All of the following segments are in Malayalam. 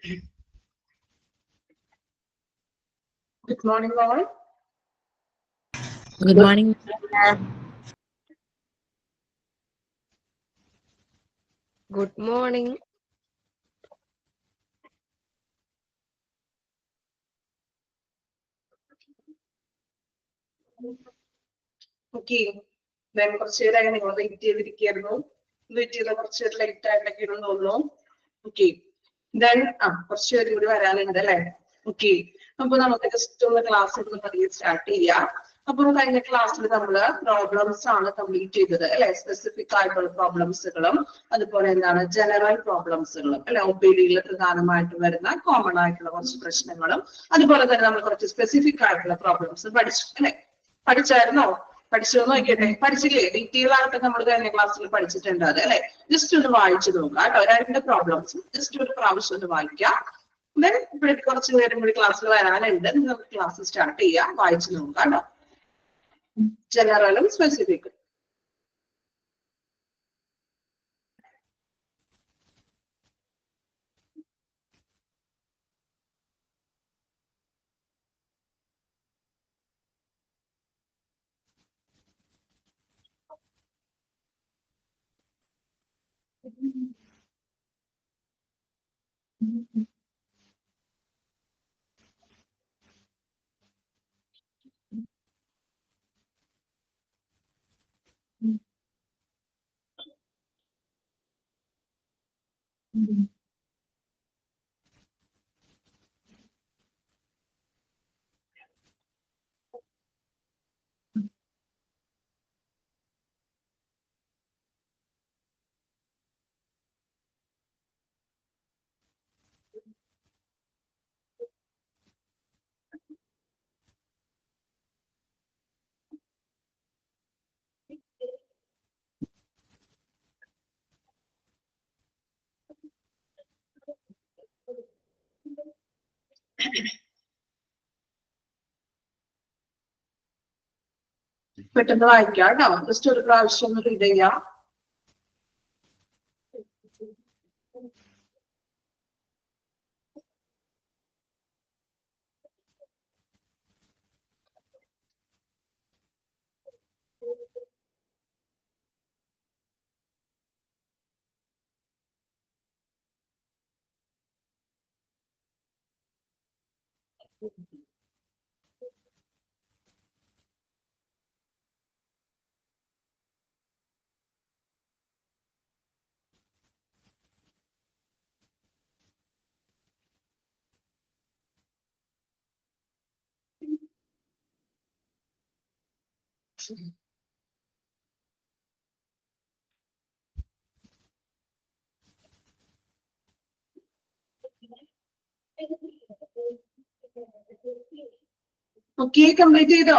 Good morning, all. Good morning. Good morning. Okay. Then കുറച്ച് നേരമായി നിങ്ങൾ വെയിറ്റ് ചെയ്തിരിക്കുകയായിരുന്നു. വെയിറ്റ് ചെയ്ത കുറച്ച് ലേറ്റ് ആയിട്ടൊക്കെ തോന്നുന്നു. ഓക്കെ. ദെൻ കുറച്ച് പേര് കൂടി വരാനുണ്ട് അല്ലേ? ഓക്കെ. അപ്പൊ നമുക്ക് ജസ്റ്റ് ഒന്ന് ക്ലാസ് ഒന്ന് പതിയെ സ്റ്റാർട്ട് ചെയ്യാം. അപ്പൊ കഴിഞ്ഞ ക്ലാസ്സിൽ നമ്മള് പ്രോബ്ലംസ് ആണ് കംപ്ലീറ്റ് ചെയ്തത് അല്ലെ? സ്പെസിഫിക് ആയിട്ടുള്ള പ്രോബ്ലംസുകളും അതുപോലെ എന്താണ് ജനറൽ പ്രോബ്ലംസുകളും അല്ലെ? ഒബിഡിയിൽ പ്രധാനമായിട്ട് വരുന്ന കോമൺ ആയിട്ടുള്ള കുറച്ച് പ്രശ്നങ്ങളും അതുപോലെ തന്നെ നമ്മൾ കുറച്ച് സ്പെസിഫിക് ആയിട്ടുള്ള പ്രോബ്ലംസ് പഠിച്ചു അല്ലെ? പഠിച്ചായിരുന്നോ? പഠിച്ചോ നോക്കിട്ടെ? പഠിച്ചില്ലേ? ഡീറ്റെയിൽ ആയിട്ട് നമ്മൾ കഴിഞ്ഞ ക്ലാസ്സിൽ പഠിച്ചിട്ടുണ്ട് അത് അല്ലെ? ജസ്റ്റ് ഒന്ന് വായിച്ചു നോക്കുക കേട്ടോ. രണ്ട് പ്രോബ്ലംസും ജസ്റ്റ് ഒരു പ്രാവശ്യം ഒന്ന് വായിക്കാം. ദെൻ ഇവിടെ കുറച്ച് നേരം കൂടി ക്ലാസ്സിൽ വരാനുണ്ട്. നമുക്ക് ക്ലാസ് സ്റ്റാർട്ട് ചെയ്യാം. വായിച്ചു നോക്കാം കേട്ടോ. ജനറലും സ്പെസിഫിക്കും. പെട്ടെന്ന് വായിക്കാം കേട്ടോ. ജസ്റ്റ് ഒരു പ്രാവശ്യം ഒന്ന് റീഡ് ചെയ്യാം. ഓക്കെ, കംപ്ലീറ്റ് ചെയ്തോ?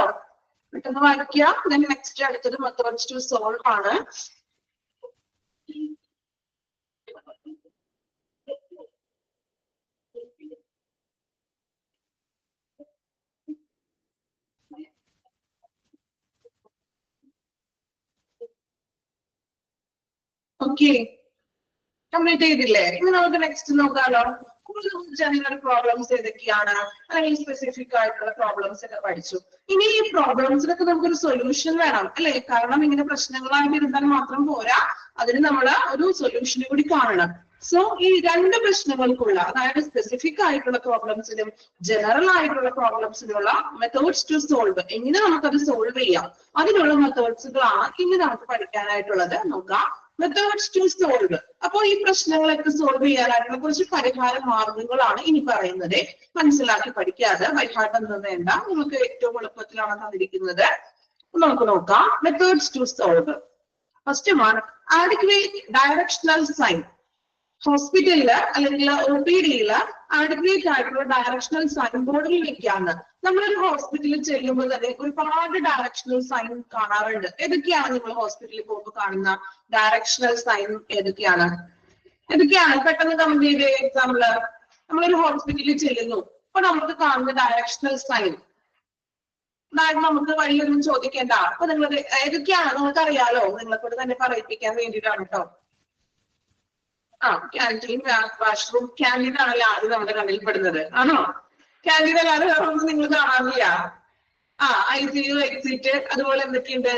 പെട്ടെന്ന് വായിക്കുക. ദെൻ നെക്സ്റ്റ് അടുത്തത് മെത്തേഡ്സ് ടു സോൾവ് ആണ്. ഓക്കെ, കംപ്ലീറ്റ് ചെയ്തില്ലേ? ഇനി നമുക്ക് നെക്സ്റ്റ് നോക്കാലോ. ജനറൽ പ്രോബ്ലംസ് ഏതൊക്കെയാണ്, അല്ലെങ്കിൽ സ്പെസിഫിക് ആയിട്ടുള്ള പ്രോബ്ലംസ് ഒക്കെ പഠിച്ചു. ഇനി ഈ പ്രോബ്ലംസിനൊക്കെ നമുക്കൊരു സൊല്യൂഷൻ വേണം അല്ലെ? കാരണം ഇങ്ങനെ പ്രശ്നങ്ങളായിട്ട് ഇരുന്നാൽ മാത്രം പോരാ, അതിന് നമ്മൾ ഒരു സൊല്യൂഷൻ കൂടി കാണണം. സോ ഈ രണ്ട് പ്രശ്നങ്ങൾക്കുള്ള, അതായത് സ്പെസിഫിക് ആയിട്ടുള്ള പ്രോബ്ലംസിനും ജനറൽ ആയിട്ടുള്ള പ്രോബ്ലംസിനുള്ള മെത്തേഡ്സ് ടു സോൾവ്, എങ്ങനെ നമുക്കത് സോൾവ് ചെയ്യാം, അതിനുള്ള മെത്തേഡ്സുകളാണ് ഇനി നമുക്ക് പഠിക്കാനായിട്ടുള്ളത്. നോക്കാം, മെത്തേഡ്സ് ടു സോൾവ്. അപ്പോൾ ഈ പ്രശ്നങ്ങളൊക്കെ സോൾവ് ചെയ്യാനായിട്ടുള്ള കുറച്ച് പരിഹാര മാർഗങ്ങളാണ് ഇനി പറയുന്നത്. മനസ്സിലാക്കി പഠിക്കാതെ പരിഹാരം ഒന്നും വേണ്ട, നമുക്ക് ഏറ്റവും എളുപ്പത്തിലാണ് തന്നിരിക്കുന്നത്. നമുക്ക് നോക്കാം methods to solve. First one, adequate directional sign. ഹോസ്പിറ്റലില് അല്ലെങ്കിൽ OPD-യില് ആഡിക്വേറ്റ് ആയിട്ടുള്ള ഡയറക്ഷണൽ സൈൻ ബോർഡിൽ വെക്കാണ്. നമ്മളൊരു ഹോസ്പിറ്റലിൽ ചെല്ലുമ്പോൾ തന്നെ ഒരുപാട് ഡയറക്ഷണൽ സൈൻ കാണാറുണ്ട്. ഏതൊക്കെയാണ് നിങ്ങൾ ഹോസ്പിറ്റലിൽ പോകുമ്പോൾ കാണുന്ന ഡയറക്ഷണൽ സൈൻ? ഏതൊക്കെയാണ്? പെട്ടെന്ന് കമന്റ് ചെയ്ത എക്സാമ്പിള്. നമ്മളൊരു ഹോസ്പിറ്റലിൽ ചെല്ലുന്നു, അപ്പൊ നമുക്ക് കാണുന്ന ഡയറക്ഷണൽ സൈൻ, അതായത് നമുക്ക് വഴിയൊന്നും ചോദിക്കേണ്ട. അപ്പൊ നിങ്ങൾ ഏതൊക്കെയാണ് നിങ്ങൾക്ക് അറിയാലോ, നിങ്ങളെ കൊണ്ട് തന്നെ പറയിപ്പിക്കാൻ വേണ്ടിയിട്ടാണ് കേട്ടോ. Canteen, washroom. ക്യാൻറ്റീൻ ആണല്ലോ ആദ്യം നമ്മുടെ കണ്ണിൽ പെടുന്നത്, ആണോ? ക്യാൻറ്റീൻ അല്ലാതെ വേറെ ഒന്നും നിങ്ങൾ കാണാറില്ല. ICU, എക്സിറ്റ്, അതുപോലെ എന്തൊക്കെയുണ്ട്,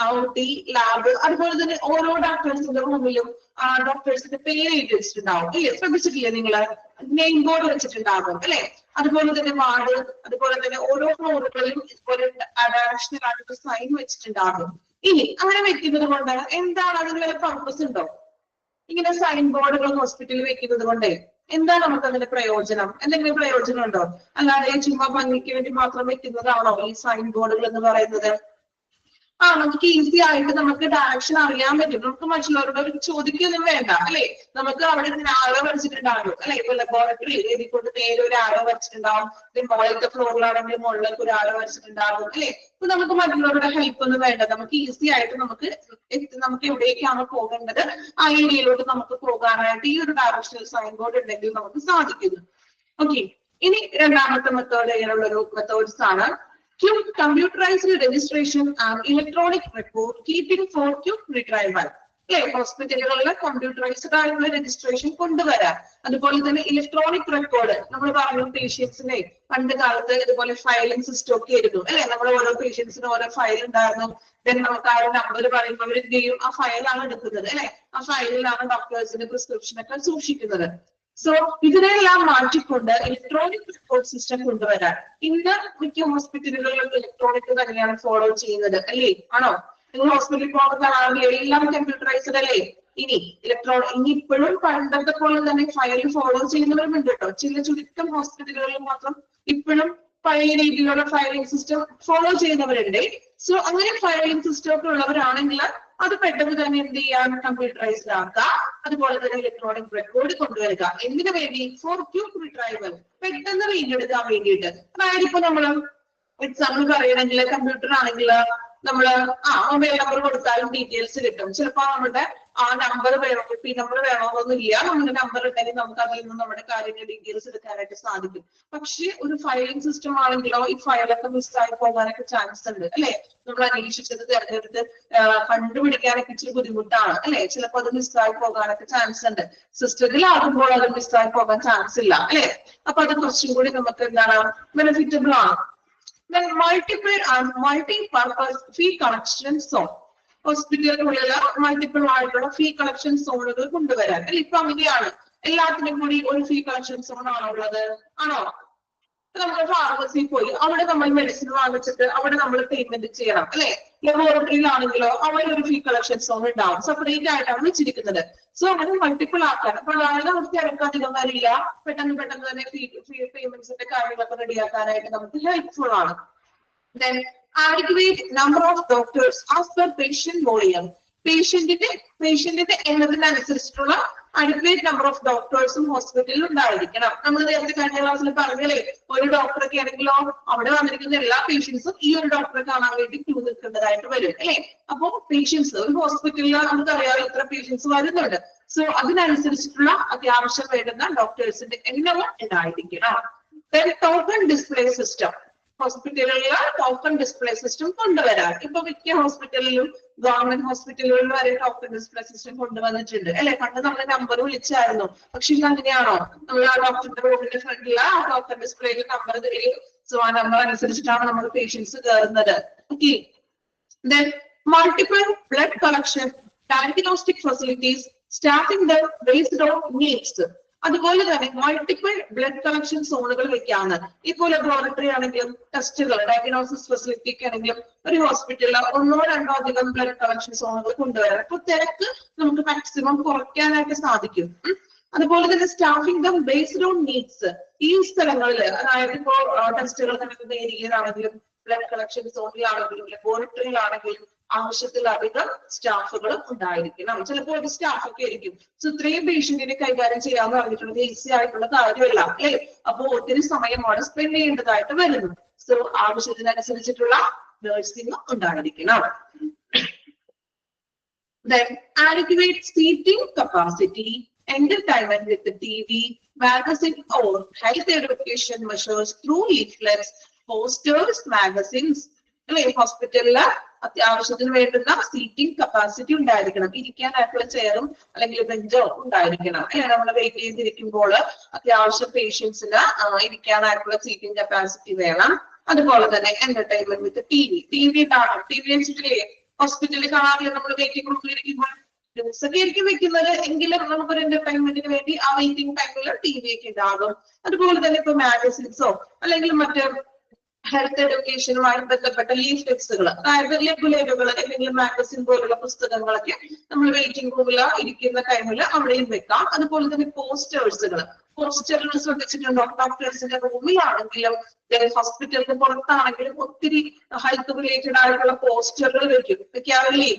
OT, ലാബ്, അതുപോലെ തന്നെ ഓരോ ഡോക്ടേഴ്സിന്റെ റൂമിലും ഡോക്ടേഴ്സിന്റെ പേര് എഴുതി വെച്ചിട്ടുണ്ടാവും അല്ലേ? ശ്രദ്ധിച്ചിട്ടില്ലേ നിങ്ങള്? നെയിം ബോർഡ് വെച്ചിട്ടുണ്ടാകും അല്ലെ? അതുപോലെ തന്നെ വാർഡ്, അതുപോലെ തന്നെ ഓരോ ഫ്ലോറുകളിലും ഇതുപോലെ ഡയറക്ഷണൽ ആയിട്ട് സൈൻ വെച്ചിട്ടുണ്ടാകും. ഇനി അങ്ങനെ വെക്കുന്നത് കൊണ്ട് എന്താണ്, അതിന് വല്ല പർപ്പസ് ഉണ്ടോ? ഇങ്ങനെ സൈൻ ബോർഡുകൾ ഹോസ്പിറ്റലിൽ വെക്കുന്നത് കൊണ്ട് എന്താ നമുക്ക് അതിന്റെ പ്രയോജനം? എന്തെങ്കിലും പ്രയോജനം ഉണ്ടോ? അല്ലാതെ ചുമ്മാ ഭംഗിക്ക് വേണ്ടി മാത്രം വെക്കുന്നതാണോ ഈ സൈൻ ബോർഡുകൾ എന്ന് പറയുന്നത്? നമുക്ക് ഈസി ആയിട്ട് നമുക്ക് ഡയറക്ഷൻ അറിയാൻ പറ്റും. നമുക്ക് മറ്റുള്ളവരോട് ചോദിക്കൊന്നും വേണ്ട അല്ലെ? നമുക്ക് അവിടെ ഇങ്ങനെ ആരോ വരച്ചിട്ടുണ്ടാകും അല്ലെ? ഇപ്പൊ ലബോറട്ടറി എഴുതിക്കൊണ്ട് നേരെ ഒരു ആരോ വരച്ചിട്ടുണ്ടാവും. മുകളിലത്തെ ഫ്ലോറിലാണെങ്കിൽ മുകളിലേക്ക് ഒരു ആരോ വരച്ചിട്ടുണ്ടാകും അല്ലെ? ഇപ്പൊ നമുക്ക് മറ്റുള്ളവരുടെ ഹെൽപ്പ് ഒന്നും വേണ്ട. നമുക്ക് ഈസി ആയിട്ട് നമുക്ക് എവിടേക്കാണ് പോകേണ്ടത് ആ ഏരിയയിലോട്ട് നമുക്ക് പോകാനായിട്ട് ഈ ഒരു ഡയറക്ഷണൽ സൈൻ ബോർഡ് ഉണ്ടെങ്കിൽ നമുക്ക് സാധിക്കുന്നു. ഓക്കെ, ഇനി രണ്ടാമത്തെ മെത്തേഡ് ഏനുള്ള ഒരു മെത്തേഡ്സ് ആണ് computerized registration and electronic record keeping for quick retrieval. ഹോസ്പിറ്റലുകളിൽ കമ്പ്യൂട്ടറൈസ്ഡ് ആയിട്ടുള്ള രജിസ്ട്രേഷൻ കൊണ്ടുവരാം. അതുപോലെ തന്നെ ഇലക്ട്രോണിക് റെക്കോർഡ്. നമ്മൾ പറഞ്ഞു പേഷ്യൻസിനെ പണ്ട് കാലത്ത് ഇതുപോലെ ഫയലിംഗ് സിസ്റ്റം ഒക്കെ ആയിരുന്നു അല്ലെ? നമ്മൾ ഓരോ പേഷ്യൻസിന് ഓരോ ഫയൽ ഉണ്ടായിരുന്നു. ദെൻ നമുക്ക് ആ നമ്പർ പറയുമ്പോൾ അവർ എന്ത് ചെയ്യും? ആ ഫയലാണ് എടുക്കുന്നത് അല്ലെ? ആ ഫയലിലാണ് ഡോക്ടേഴ്സിന്റെ പ്രിസ്ക്രിപ്ഷൻ ഒക്കെ സൂക്ഷിക്കുന്നത്. സോ ഇതിനെല്ലാം മാറ്റിക്കൊണ്ട് ഇലക്ട്രോണിക് റെക്കോർഡ് സിസ്റ്റം കൊണ്ടുവരാൻ ഇന്ന് മിക്ക ഹോസ്പിറ്റലുകളിലും ഇലക്ട്രോണിക് തന്നെയാണ് ഫോളോ ചെയ്യുന്നത് അല്ലേ? ആണോ? നിങ്ങൾ ഹോസ്പിറ്റലിൽ പോകുന്നതാണെങ്കിൽ എല്ലാം കമ്പ്യൂട്ടറൈസ്ഡ് അല്ലേ? ഇനി ഇപ്പോഴും പണ്ടത്തെ പോലെ തന്നെ ഫയൽ ഫോളോ ചെയ്യുന്നവരുമുണ്ട് കേട്ടോ. ചില ചുരുക്കം ഹോസ്പിറ്റലുകളിൽ മാത്രം ഇപ്പോഴും പഴയ രീതിയിലുള്ള ഫയലിംഗ് സിസ്റ്റം ഫോളോ ചെയ്യുന്നവരുണ്ട്. സോ അങ്ങനെ ഫയലിംഗ് സിസ്റ്റം ഒക്കെ ഉള്ളവരാണെങ്കിൽ അത് പെട്ടെന്ന് തന്നെ എന്ത് ചെയ്യാൻ? കമ്പ്യൂട്ടറൈസ്ഡ് ആക്കുക. അതുപോലെ തന്നെ ഇലക്ട്രോണിക് റെക്കോർഡ് കൊണ്ടുവരിക. എന്തിനു വേണ്ടി? ഫോർ ക്വിക്ക് റിട്രൈവൽ, പെട്ടെന്ന് വീണ്ടെടുക്കാൻ വേണ്ടിയിട്ട്. അതായത് ഇപ്പൊ നമ്മള് എക്സാമ്പിൾ പറയണമെങ്കിൽ കമ്പ്യൂട്ടർ ആണെങ്കിൽ നമ്മള് മൊബൈൽ നമ്പർ കൊടുത്താലും ഡീറ്റെയിൽസ് കിട്ടും. ചിലപ്പോ നമ്മുടെ ആ നമ്പർ വേണോ, പി നമ്പർ വേണമെന്നൊന്നുമില്ല. നമ്മുടെ നമ്പർ ഉണ്ടെങ്കിൽ നമുക്ക് അതിൽ നിന്ന് നമ്മുടെ കാര്യങ്ങൾ ഡീറ്റെയിൽസ് എടുക്കാനായിട്ട് സാധിക്കും. പക്ഷെ ഒരു ഫയലിംഗ് സിസ്റ്റം ആണെങ്കിലോ ഈ ഫയലൊക്കെ മിസ്സായി പോകാനൊക്കെ ചാൻസ് ഉണ്ട് അല്ലെ? നമ്മൾ അന്വേഷിച്ചത് തിരഞ്ഞെടുത്ത് കണ്ടുപിടിക്കാനൊക്കെ ഇച്ചിരി ബുദ്ധിമുട്ടാണ് അല്ലെ? ചിലപ്പോൾ അത് മിസ്സായി പോകാനൊക്കെ ചാൻസ് ഉണ്ട്. സിസ്റ്റത്തിലാകുമ്പോൾ അത് മിസ്സായി പോകാൻ ചാൻസ് ഇല്ല അല്ലെ? അപ്പൊ അത് കുറച്ചും കൂടി നമുക്ക് എന്താണ്, ബെനിഫിറ്റബിൾ ആണ്. Then multiple and multi-purpose fee collection zone. ഹോസ്പിറ്റലുകളിൽ മൾട്ടിപ്പിൾ ആയിട്ടുള്ള ഫീ കളക്ഷൻ സോണുകൾ കൊണ്ടുവരാൻ അല്ലെ? ഇപ്പൊ അങ്ങനെയാണ്. എല്ലാത്തിനും കൂടി ഒരു ഫീ കളക്ഷൻ സോൺ ആണോ ഉള്ളത്? ആണോ? നമ്മൾ ഫാർമസിയിൽ പോയി അവിടെ നമ്മൾ മെഡിസിൻ വാങ്ങിച്ചിട്ട് അവിടെ നമ്മൾ പേയ്മെന്റ് ചെയ്യണം അല്ലെ? ലബോറട്ടറിയിലാണെങ്കിലോ അവിടെ ഒരു ഫീ കളക്ഷൻ സോൺ ഉണ്ടാവും. സെപ്പറേറ്റ് ആയിട്ടാണ് വെച്ചിരിക്കുന്നത്. സോ അങ്ങനെ മൾട്ടിപ്പിൾ ആക്കാൻ അപ്പൊ അതായത് അവർക്ക് തിരക്കധികം വരില്ല. പെട്ടെന്ന് തന്നെ പേയ്മെന്റ്സിന്റെ കാര്യങ്ങളൊക്കെ റെഡിയാക്കാനായിട്ട് നമുക്ക് ഹെൽപ്ഫുൾ ആണ്. Then adequate number of doctors as per patient volume. പേഷ്യന്റിന്റെ എണ്ണത്തിനനുസരിച്ചിട്ടുള്ള adequate number of ഡോക്ടേഴ്സും ഹോസ്പിറ്റലിൽ ഉണ്ടായിരിക്കണം. നമ്മൾ നേരത്തെ കഴിഞ്ഞ ക്ലാസ്സിൽ പറഞ്ഞല്ലേ, ഒരു ഡോക്ടറൊക്കെ ആണെങ്കിലോ അവിടെ വന്നിരിക്കുന്ന എല്ലാ പേഷ്യൻസും ഈ ഒരു ഡോക്ടറെ കാണാൻ വേണ്ടി ക്യൂ നിൽക്കേണ്ടതായിട്ട് വരും അല്ലെ? അപ്പൊ പേഷ്യൻസ് ഒരു ഹോസ്പിറ്റലിൽ നമുക്കറിയാം എത്ര പേഷ്യൻസ് വരുന്നുണ്ട്. സോ അതിനനുസരിച്ചിട്ടുള്ള അത്യാവശ്യം വേണ്ടുന്ന ഡോക്ടേഴ്സിന്റെ എണ്ണം ഉണ്ടായിരിക്കണം. Then token display system. ഹോസ്പിറ്റലുകളിൽ ടോക്കൺ ഡിസ്പ്ലേ സിസ്റ്റം കൊണ്ടുവരാൻ ഇപ്പൊ മിക്ക ഹോസ്പിറ്റലിലും ഗവൺമെന്റ് ഹോസ്പിറ്റലുകളിൽ വരെ ടോക്കൺ ഡിസ്പ്ലേ സിസ്റ്റം കൊണ്ടുവന്നിട്ടുണ്ട് അല്ലെ? പണ്ട് നമ്മൾ നമ്പർ വിളിച്ചായിരുന്നു. പക്ഷെ ഇത് അങ്ങനെയാണോ? നമ്മൾ ആ ഡോക്ടറിന്റെ റൂമിന്റെ ഫ്രണ്ടിൽ ആ ടോക്കൺ ഡിസ്പ്ലേയിൽ നമ്പർ തരികയും സോ ആ നമ്പർ അനുസരിച്ചിട്ടാണ് നമ്മൾ പേഷ്യൻസ് കയറുന്നത്. Okay, then multiple blood collection diagnostic facilities starting the based on needs. അതുപോലെ തന്നെ മൾട്ടിപ്പിൾ ബ്ലഡ് കളക്ഷൻ സോണുകൾ വെക്കാണ്. ഇപ്പൊ ലബോറട്ടറി ആണെങ്കിലും ടെസ്റ്റുകൾ ഡയഗ്നോസിസ് ഫെസിലിറ്റിക്ക് ആണെങ്കിലും ഒരു ഹോസ്പിറ്റലിൽ ഒന്നോ രണ്ടോ അധികം ബ്ലഡ് കളക്ഷൻ സോണുകൾ കൊണ്ടുവരാം. അപ്പൊ തിരക്ക് നമുക്ക് മാക്സിമം കുറയ്ക്കാനായിട്ട് സാധിക്കും. അതുപോലെ തന്നെ staffing dum based on needs. ഈ സ്ഥലങ്ങളിൽ അതായത് ഇപ്പോ ടെസ്റ്റുകൾ നടക്കുന്ന ഏരിയയിലാണെങ്കിലും ബ്ലഡ് കളക്ഷൻ സോണിലാണെങ്കിലും ലബോറട്ടറിയിലാണെങ്കിലും ആവശ്യത്തിലധികം സ്റ്റാഫുകളും ഉണ്ടായിരിക്കണം. ചിലപ്പോൾ ഒരു സ്റ്റാഫ് ഒക്കെ ആയിരിക്കും. സോ ഇത്രയും പേഷ്യന്റിനെ കൈകാര്യം ചെയ്യാന്ന് പറഞ്ഞിട്ടുള്ളത് ഈസി ആയിട്ടുള്ള കാര്യമല്ല അല്ലെ? അപ്പൊ ഒത്തിരി സമയം അവിടെ സ്പെൻഡ് ചെയ്യേണ്ടതായിട്ട് വരുന്നു. സോ ആവശ്യത്തിനനുസരിച്ചിട്ടുള്ള നഴ്സിംഗ് ഉണ്ടായിരിക്കണം. Then adequate seating capacity, entertainment with the TV, magazine or health education measures through leaflets, posters, magazines, അല്ലെ? ഹോസ്പിറ്റലില് അത്യാവശ്യത്തിന് വേണ്ടുന്ന സീറ്റിംഗ് കപ്പാസിറ്റി ഉണ്ടായിരിക്കണം. ഇരിക്കാനായിട്ടുള്ള ചെയറും അല്ലെങ്കിൽ ബെഞ്ചോ ഉണ്ടായിരിക്കണം. അല്ലെ? നമ്മൾ വെയിറ്റ് ചെയ്തിരിക്കുമ്പോൾ അത്യാവശ്യം പേഷ്യൻസിന് ഇരിക്കാനായിട്ടുള്ള സീറ്റിംഗ് കപ്പാസിറ്റി വേണം. അതുപോലെ തന്നെ എന്റർടൈൻമെന്റ് വിത്ത് ടി വി കാണും. ടി വി വെച്ചിട്ടില്ലേ ഹോസ്പിറ്റലിൽ കാണാറില്ല നമ്മൾ വെയിറ്റിംഗ് റൂമിൽ ഇരിക്കുമ്പോൾ? ന്യൂസ് ഒക്കെ ആയിരിക്കും വെക്കുന്നത്, എങ്കിലും നമുക്കൊരു എന്റർടൈൻമെന്റിന് വേണ്ടി ആ വെയിറ്റിംഗ് ടൈമിൽ ടി വി ഒക്കെ ഉണ്ടാകും. അതുപോലെ തന്നെ ഇപ്പൊ മാഗസിൻസോ അല്ലെങ്കിൽ മറ്റ് ഹെൽത്ത് എഡ്യൂക്കേഷനുമായി ബന്ധപ്പെട്ട ലീഫ്ലെറ്റ്സുകൾ, അതായത് ലഘുലേഖകൾ അല്ലെങ്കിൽ മാഗസിൻ പോലുള്ള പുസ്തകങ്ങളൊക്കെ നമ്മൾ വെയിറ്റിംഗ് റൂമിൽ ഇരിക്കുന്ന ടൈമിൽ അവിടെയും വെക്കാം. അതുപോലെ തന്നെ പോസ്റ്റേഴ്സുകൾ ശ്രദ്ധിച്ചിട്ടുണ്ടോ? ഡോക്ടേഴ്സിന്റെ റൂമിലാണെങ്കിലും ഹോസ്പിറ്റലിന് പുറത്താണെങ്കിലും ഒത്തിരി ഹെൽത്ത് റിലേറ്റഡ് ആയിട്ടുള്ള പോസ്റ്ററുകൾ വെക്കാറില്ലേ?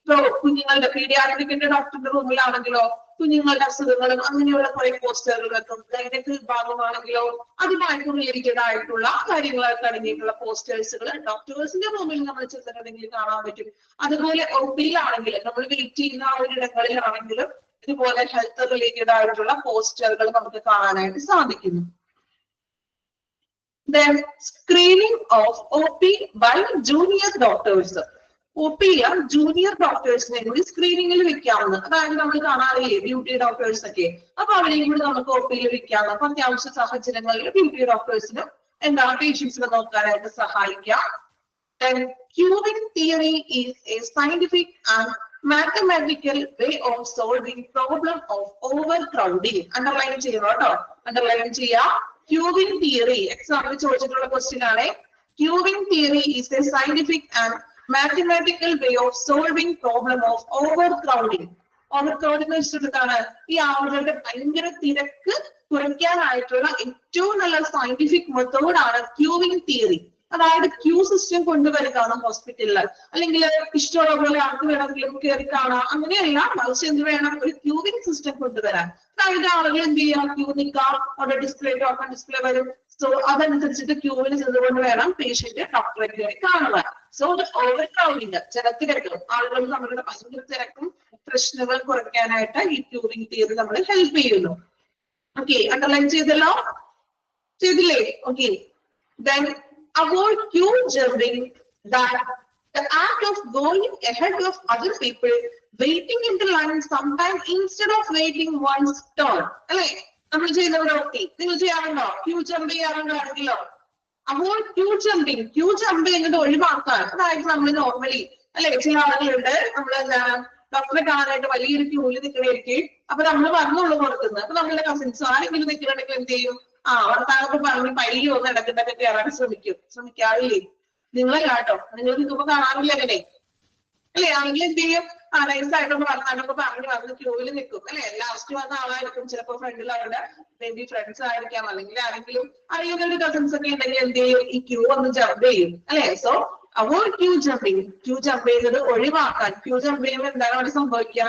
ഇപ്പൊ കുഞ്ഞുങ്ങളുടെ പീഡിയാട്രിക്കിന്റെ ഡോക്ടറുടെ റൂമിലാണെങ്കിലോ കുഞ്ഞുങ്ങളുടെ അസുഖങ്ങളും അങ്ങനെയുള്ള കുറെ പോസ്റ്ററുകൾ വെക്കും. ഗൈനക് വിഭാഗമാണെങ്കിലോ അതുമായിട്ട് റിലേറ്റഡ് ആയിട്ടുള്ള കാര്യങ്ങളൊക്കെ അടങ്ങിയിട്ടുള്ള പോസ്റ്റേഴ്സുകൾ ഡോക്ടേഴ്സിന്റെ റൂമിൽ നമ്മൾ ചെന്നിട്ടുണ്ടെങ്കിൽ കാണാൻ പറ്റും. അതുപോലെ ഒപിയിലാണെങ്കിൽ നമ്മൾ വെയിറ്റ് ചെയ്യുന്ന ആ ഒരു ഇടങ്ങളിലാണെങ്കിലും ഇതുപോലെ ഹെൽത്ത് റിലേറ്റഡ് ആയിട്ടുള്ള പോസ്റ്ററുകൾ നമുക്ക് കാണാനായിട്ട് സാധിക്കുന്നു. Then screening of OP by junior doctors. OP-യില് ജൂനിയർ ഡോക്ടേഴ്സിനെ കൂടി സ്ക്രീനിങ്ങിൽ വെക്കാവുന്ന, അതായത് നമ്മൾ കാണാറില്ലേ ഡ്യൂട്ടി ഡോക്ടേഴ്സ് ഒക്കെ, അപ്പൊ അവരെയും കൂടി നമുക്ക് OP-യിൽ വെക്കാവുന്ന. അപ്പൊ അത്യാവശ്യ സാഹചര്യങ്ങളിൽ ഡ്യൂട്ടി ഡോക്ടേഴ്സിന് എന്താണ് പേഷ്യൻസിനെ നോക്കാനായിട്ട് സഹായിക്കാം. Then queuing theory is a scientific and mathematical way of solving problem of overcrowding. Underline ചെയ്യണം കേട്ടോ, അണ്ടർലൈൻ ചെയ്യാം. Queuing theory എക്സാമിൽ ചോദിച്ചിട്ടുള്ള ക്വസ്റ്റ്യൻ ആണ്. Queuing theory is a scientific and mathematical way of solving problem of overcrowding. Overcrowding എന്ന് വെച്ചിട്ടാണ് ഈ ആളുകളുടെ ഭയങ്കര തിരക്ക് കുറയ്ക്കാനായിട്ടുള്ള ഏറ്റവും നല്ല സയന്റിഫിക് മെത്തേഡാണ് ക്യൂവിംഗ് തിയറി. അതായത് ക്യൂ സിസ്റ്റം കൊണ്ടുവരികയാണ് ഹോസ്പിറ്റലിൽ, അല്ലെങ്കിൽ ഇഷ്ടമുള്ള പോലെ ആർക്ക് വേണമെങ്കിലും കയറി കാണാം, അങ്ങനെയല്ല, മറിച്ച് എന്ത് വേണം, ഒരു ക്യൂവിംഗ് സിസ്റ്റം കൊണ്ടുവരാൻ. അതായത് ആളുകൾ എന്ത് ചെയ്യാം, ക്യൂ നിൽക്കാം, അവിടെ ഡിസ്പ്ലേ ടോക്കൺ ഡിസ്പ്ലേ വരും. സോ അതനുസരിച്ചിട്ട് ക്യൂവിന് ചെയ്തുകൊണ്ട് വേണം പേഷ്യന്റ് ഡോക്ടറെ കയറി കാണുവാൻ. സോ ഓവർ ക്രൗഡിങ്, ജനത്തിരക്കും ആളുകൾ നമ്മളുടെ ഭയങ്കര തിരക്കും പ്രശ്നങ്ങൾ കുറയ്ക്കാനായിട്ട് ഈ ക്യൂവിംഗ് തിയറി നമ്മൾ ഹെൽപ്പ് ചെയ്യുന്നു. ഓക്കെ, അണ്ടർലൈൻ ചെയ്തല്ലോ, ചെയ്തില്ലേ? Okay, then avoid queue jumping, that the act of going ahead of other people, waiting in the line sometime instead of waiting one's turn. അല്ലെ നമ്മൾ ചെയ്യുന്നവരൊക്കെ നിങ്ങൾ ചെയ്യാറുണ്ടോ? ക്യൂ ജമ്പ് ചെയ്യാറുണ്ടോ ആണെങ്കിലോ? avoid queue jumping, queue jump ചെയ്യുന്നത് ഒഴിവാക്കാൻ. അതായത് നമ്മൾ നോർമലി അല്ലെ ചില ആളുകളുണ്ട്, നമ്മൾ എന്താണ് ഡോക്ടറെ കാണാനായിട്ട് വലിയൊരു ക്യൂവിൽ നിൽക്കണേരിക്കും. അപ്പൊ നമ്മൾ പറഞ്ഞുള്ളൂ കൊടുക്കുന്നത്. അപ്പൊ നമ്മളുടെ കസിൻസ് ആരെങ്കിലും നിൽക്കണമെങ്കിൽ എന്ത് ചെയ്യും, വർത്താനൊക്കെ പറഞ്ഞ് പയ്യെ ഒന്ന് ഇടക്കിട്ടൊക്കെ കയറാൻ ശ്രമിക്കാറില്ലേ? നിങ്ങളല്ല കേട്ടോ, നിങ്ങൾ നിൽക്കുമ്പോ കാണാറില്ല അങ്ങനെ അല്ലെ? ആണെങ്കിൽ എന്ത് ചെയ്യും, നൈസായിട്ടൊന്ന് വർത്താനൊക്കെ പറഞ്ഞ് ക്യൂവിൽ നിൽക്കും അല്ലെ? ലാസ്റ്റ് വന്ന ആളായിരിക്കും, ചിലപ്പോ ഫ്രണ്ടിൽ അവരുടെ ബേബി ഫ്രണ്ട്സ് ആയിരിക്കാം, അല്ലെങ്കിൽ ആരെങ്കിലും അറിയുന്ന കസിൻസ് ഒക്കെ ഉണ്ടെങ്കിൽ എന്ത് ചെയ്യും, ഈ ക്യൂ ഒന്ന് ജമ്പ് ചെയ്യും അല്ലെ? So avoid queue jumping, queue jump ചെയ്യുന്നത് ഒഴിവാക്കാൻ. ക്യൂ ജമ്പ് ചെയ്യുമ്പോൾ എന്താണ് അവിടെ സംഭവിക്കുക,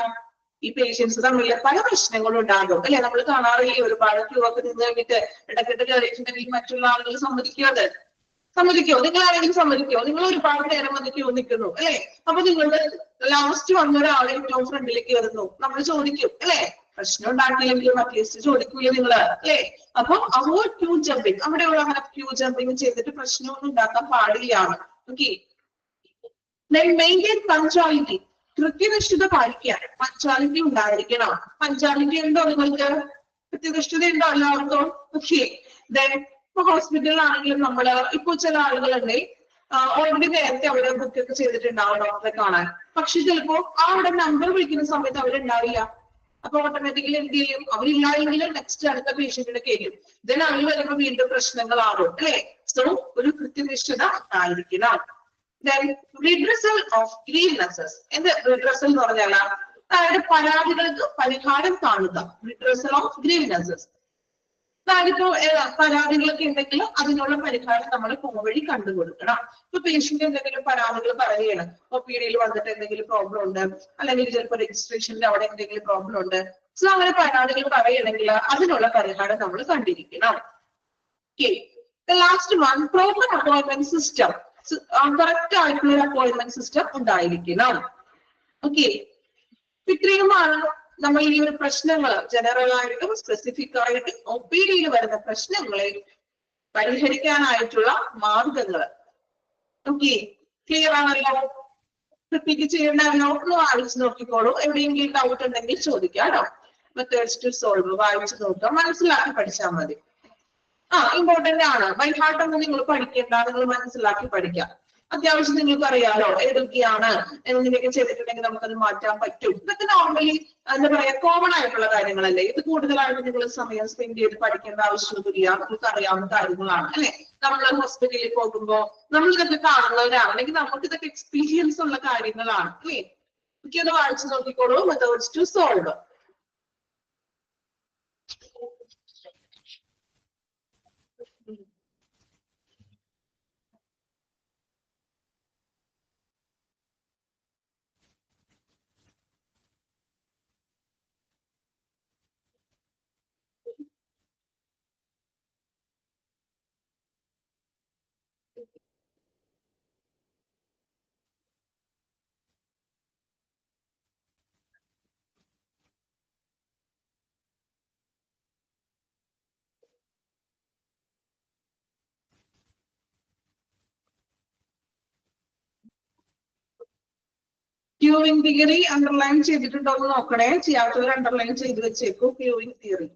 ഈ പേഷ്യൻസ് തമ്മിൽ പല പ്രശ്നങ്ങളും ഉണ്ടാകും അല്ലെ? നമ്മൾ കാണാറില്ലേ, ഒരുപാട് ക്യൂ ഒക്കെ നിന്ന് കഴിഞ്ഞിട്ട് ഇടക്കിട്ട് കയറിയിട്ടുണ്ടെങ്കിൽ മറ്റുള്ള ആളുകൾ സമ്മതിക്കോ? നിങ്ങൾ ആരെങ്കിലും സമ്മതിക്കോ? നിങ്ങൾ ഒരുപാട് നേരം വന്ന് ക്യൂ നിൽക്കുന്നു അല്ലെ? അപ്പൊ നിങ്ങളുടെ ലാസ്റ്റ് വന്ന ഒരാളെ ഏറ്റവും ഫ്രണ്ടിലേക്ക് കയറുന്നു, നമ്മൾ ചോദിക്കും അല്ലെ? പ്രശ്നം ഉണ്ടാക്കിയില്ലെങ്കിലും അറ്റ്ലീസ്റ്റ് ചോദിക്കൂല നിങ്ങള് അല്ലെ? അപ്പൊ അവോയ്ഡ് ക്യൂ ജമ്പിങ്, അവിടെയുള്ള അങ്ങനെ ക്യൂ ജമ്പിങ് ചെയ്തിട്ട് പ്രശ്നമൊന്നും ഉണ്ടാക്കാൻ പാടില്ലാണ്. ഓക്കെ, then maintain punctuality, കൃത്യനിഷ്ഠത പാലിക്കാൻ. പഞ്ച്വാലിറ്റി ഉണ്ടായിരിക്കണം. പഞ്ച്വാലിറ്റി ഉണ്ടോ നിങ്ങൾക്ക്? കൃത്യനിഷ്ഠത ഉണ്ടോ എല്ലാവർക്കും? ഓക്കെ, then ഇപ്പൊ ഹോസ്പിറ്റലിലാണെങ്കിലും നമ്മള് ഇപ്പൊ ചില ആളുകളുണ്ട് ഓൾറെഡി നേരത്തെ അവര് ബുക്ക് ഒക്കെ ചെയ്തിട്ടുണ്ടാവും ഡോക്ടറെ കാണാൻ, പക്ഷെ ചിലപ്പോ അവിടെ നമ്പർ വിളിക്കുന്ന സമയത്ത് അവരുണ്ടാവില്ല. അപ്പൊ ഓട്ടോമാറ്റിക്കലി എന്ത് ചെയ്യും, അവരില്ലായെങ്കിലും നെക്സ്റ്റ് അടുത്ത പേഷ്യന്റിനെ കയറും. ദെൻ അവർ വരുമ്പോ വീണ്ടും പ്രശ്നങ്ങളാകും അല്ലെ? സോ ഒരു കൃത്യനിഷ്ഠത ഉണ്ടായിരിക്കണം. Then redressal of grievances. എന്ത് redressal എന്ന് പറഞ്ഞാൽ അതായത് പരാതികൾക്ക് പരിഹാരം കാണുക. redressal of grievances, അതായത് ഇപ്പൊ പരാതികളൊക്കെ ഉണ്ടെങ്കിൽ അതിനുള്ള പരിഹാരം നമ്മൾ പോംവഴി കണ്ടുകൊടുക്കണം. ഇപ്പൊ പേഷ്യന്റ് എന്തെങ്കിലും പരാതികൾ പറയുകയാണ്, OPD-യിൽ വന്നിട്ട് എന്തെങ്കിലും പ്രോബ്ലം ഉണ്ട്, അല്ലെങ്കിൽ ചിലപ്പോൾ രജിസ്ട്രേഷനിൽ അവിടെ എന്തെങ്കിലും പ്രോബ്ലം ഉണ്ട്. സോ അങ്ങനെ പരാതികൾ പറയുകയാണെങ്കിൽ അതിനുള്ള പരിഹാരം നമ്മൾ കണ്ടിരിക്കണം. Okay, the last one, proper appointment system. Correct ആയിട്ടുള്ള ഒരു അപ്പോയിന്റ്മെന്റ് സിസ്റ്റം ഉണ്ടായിരിക്കണം. ഓക്കെ, ഇത്രയുമാണ് നമ്മൾ ഈ ഒരു പ്രശ്നങ്ങൾ ജനറൽ ആയിട്ടും സ്പെസിഫിക് ആയിട്ടും OPD-യിൽ വരുന്ന പ്രശ്നങ്ങളെ പരിഹരിക്കാനായിട്ടുള്ള മാർഗങ്ങൾ. ഓക്കെ, ക്ലിയർ ആണല്ലോ? റിപ്പീറ്റ് ചെയ്യണ്ടല്ലോ, ഒന്ന് വായിച്ചു നോക്കിക്കോളൂ. എവിടെയെങ്കിലും ഡൗട്ട് ഉണ്ടെങ്കിൽ ചോദിക്കാം കേട്ടോ. മെത്തേഡ്സ് ടു സോൾവ് വായിച്ചു നോക്കുക, മനസ്സിലാക്കി പഠിച്ചാൽ മതി. ഇമ്പോർട്ടന്റ് ആണ്. ബൈ ഹാർട്ട് ഒന്നും നിങ്ങൾ പഠിക്കേണ്ട, നിങ്ങൾ മനസ്സിലാക്കി പഠിക്കാം. അത്യാവശ്യം നിങ്ങൾക്ക് അറിയാലോ ഏതൊക്കെയാണ്, എന്തിനൊക്കെ ചെയ്തിട്ടുണ്ടെങ്കിൽ നമുക്കത് മാറ്റാൻ പറ്റും. ഇതൊക്കെ നോർമലി എന്താ പറയാ കോമൺ ആയിട്ടുള്ള കാര്യങ്ങളല്ലേ. ഇത് കൂടുതലായിട്ട് നിങ്ങൾ സമയം സ്പെൻഡ് ചെയ്ത് പഠിക്കേണ്ട ആവശ്യമൊന്നുമില്ല, നമുക്ക് അറിയാവുന്ന കാര്യങ്ങളാണ് അല്ലെ. നമ്മൾ ഹോസ്പിറ്റലിൽ പോകുമ്പോ നമ്മൾ ഇതൊക്കെ കാണുന്നവരാണ്, അല്ലെങ്കിൽ നമുക്ക് ഇതൊക്കെ എക്സ്പീരിയൻസ് ഉള്ള കാര്യങ്ങളാണ് അല്ലേ. ഒക്കെ ഒന്ന് വായിച്ചു നോക്കിക്കോളൂ. Methods to solve. Queuing theory underline ചെയ്തിട്ടുണ്ടോ എന്ന് നോക്കണേ. ചെയ്യാത്തവർ അണ്ടർലൈൻ ചെയ്ത് വെച്ചേക്കൂ. ക്യൂവിംഗ് തിയറി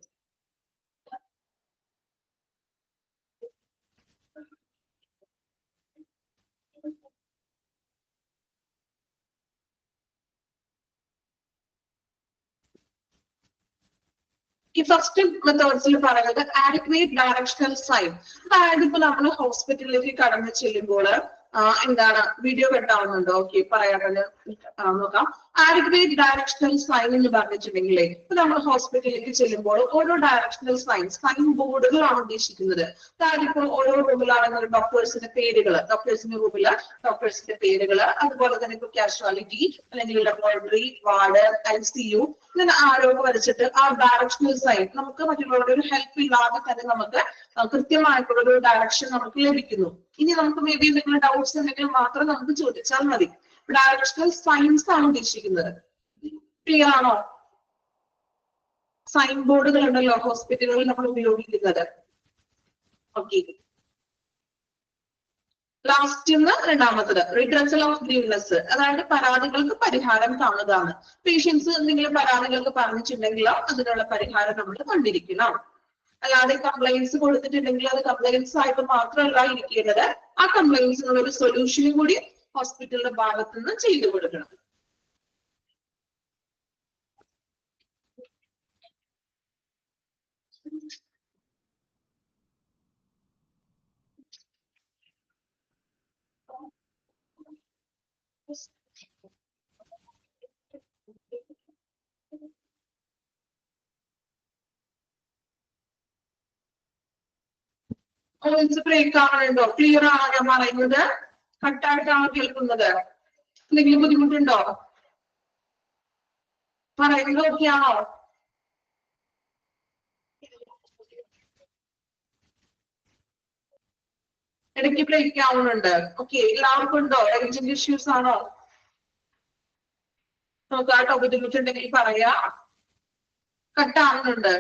ഈ ഫസ്റ്റ് മെത്തേഡ്സിൽ പറയുന്നത് ആഡിക്വേറ്റ് ഡയറക്ഷണൽ സൈൻ. അതായത് ഇപ്പൊ നമ്മൾ ഹോസ്പിറ്റലിലേക്ക് കടന്നു ചെല്ലുമ്പോൾ എന്താണ് വീഡിയോ കട്ടാവുന്നുണ്ടോ? ഓക്കെ, പറയാതെ നോക്കാം. ആഡിക്വേറ്റ് ഡയറക്ഷണൽ സൈൻ എന്ന് പറഞ്ഞിട്ടുണ്ടെങ്കിലേ ഇപ്പൊ നമ്മൾ ഹോസ്പിറ്റലിലേക്ക് ചെല്ലുമ്പോൾ ഓരോ ഡയറക്ഷണൽ സൈൻ ബോർഡുകളാണ് ഉദ്ദേശിക്കുന്നത്. അതായത് ഇപ്പോൾ ഓരോ റൂമിലാണെങ്കിൽ ഡോക്ടേഴ്സിന്റെ പേരുകൾ, ഡോക്ടേഴ്സിന്റെ റൂമില് ഡോക്ടേഴ്സിന്റെ പേരുകൾ, അതുപോലെ തന്നെ ഇപ്പൊ കാഷ്വാലിറ്റി അല്ലെങ്കിൽ ലബോറട്ടറി, വാർഡ്, ICU ഇങ്ങനെ ആരോഗ്യം വരച്ചിട്ട് ആ ഡയറക്ഷണൽ സൈൻ നമുക്ക് മറ്റുള്ളവരുടെ ഒരു ഹെൽപ്പ് ഇല്ലാതെ തന്നെ നമുക്ക് കൃത്യമായിട്ടുള്ള ഒരു ഡയറക്ഷൻ നമുക്ക് ലഭിക്കുന്നു. ഇനി നമുക്ക് മേ ബി എന്തെങ്കിലും ഡൗട്ട്സ് ഉണ്ടെങ്കിൽ മാത്രം നമുക്ക് ചോദിച്ചാൽ മതി. ഡയറക്ഷണൽ സൈൻസ് ആണ് ഉദ്ദേശിക്കുന്നത്. ക്ലിയർ ആണോ? സൈൻ ബോർഡുകൾ ഉണ്ടല്ലോ ഹോസ്പിറ്റലുകളിൽ നമ്മൾ ഉപയോഗിക്കുന്നത്. ഓക്കെ, ലാസ്റ്റ് രണ്ടാമത്തത് റിഡ്രസൽ ഓഫ് ഗ്രീവ്നെസ്, അതായത് പരാതികൾക്ക് പരിഹാരം കാണുകയാണ്. പേഷ്യൻസ് എന്തെങ്കിലും പരാതികൾക്ക് പറഞ്ഞിട്ടുണ്ടെങ്കിലോ അതിനുള്ള പരിഹാരം നമ്മൾ കണ്ടിരിക്കണം. അല്ലാതെ കംപ്ലൈൻസ് കൊടുത്തിട്ടുണ്ടെങ്കിൽ അത് കംപ്ലൈൻസ് ആയിട്ട് മാത്രമല്ല ഇരിക്കേണ്ടത്, ആ കംപ്ലൈൻസിനുള്ള ഒരു സൊല്യൂഷനും കൂടി ഹോസ്പിറ്റലിന്റെ ഭാഗത്ത് നിന്ന് ചെയ്തു കൊടുക്കണം. ബ്രേക്ക് ആവണുണ്ടോ? ക്ലിയർ ആണോ ഞാൻ പറയുന്നത്? കട്ടായിട്ടാണോ കേൾക്കുന്നത്? എന്തെങ്കിലും ബുദ്ധിമുട്ടുണ്ടോ? പറയുന്നത് ഓക്കെയാണോ? ഇടയ്ക്ക് ബ്രേക്ക് ആവുന്നുണ്ട്. ഓക്കെ, എല്ലാവർക്കും ഉണ്ടോ? റേഞ്ചിന്റെ ഇഷ്യൂസ് ആണോ? നോക്കാട്ടോ, ബുദ്ധിമുട്ടുണ്ടെങ്കിൽ പറയാ. കട്ടാവുന്നുണ്ട്.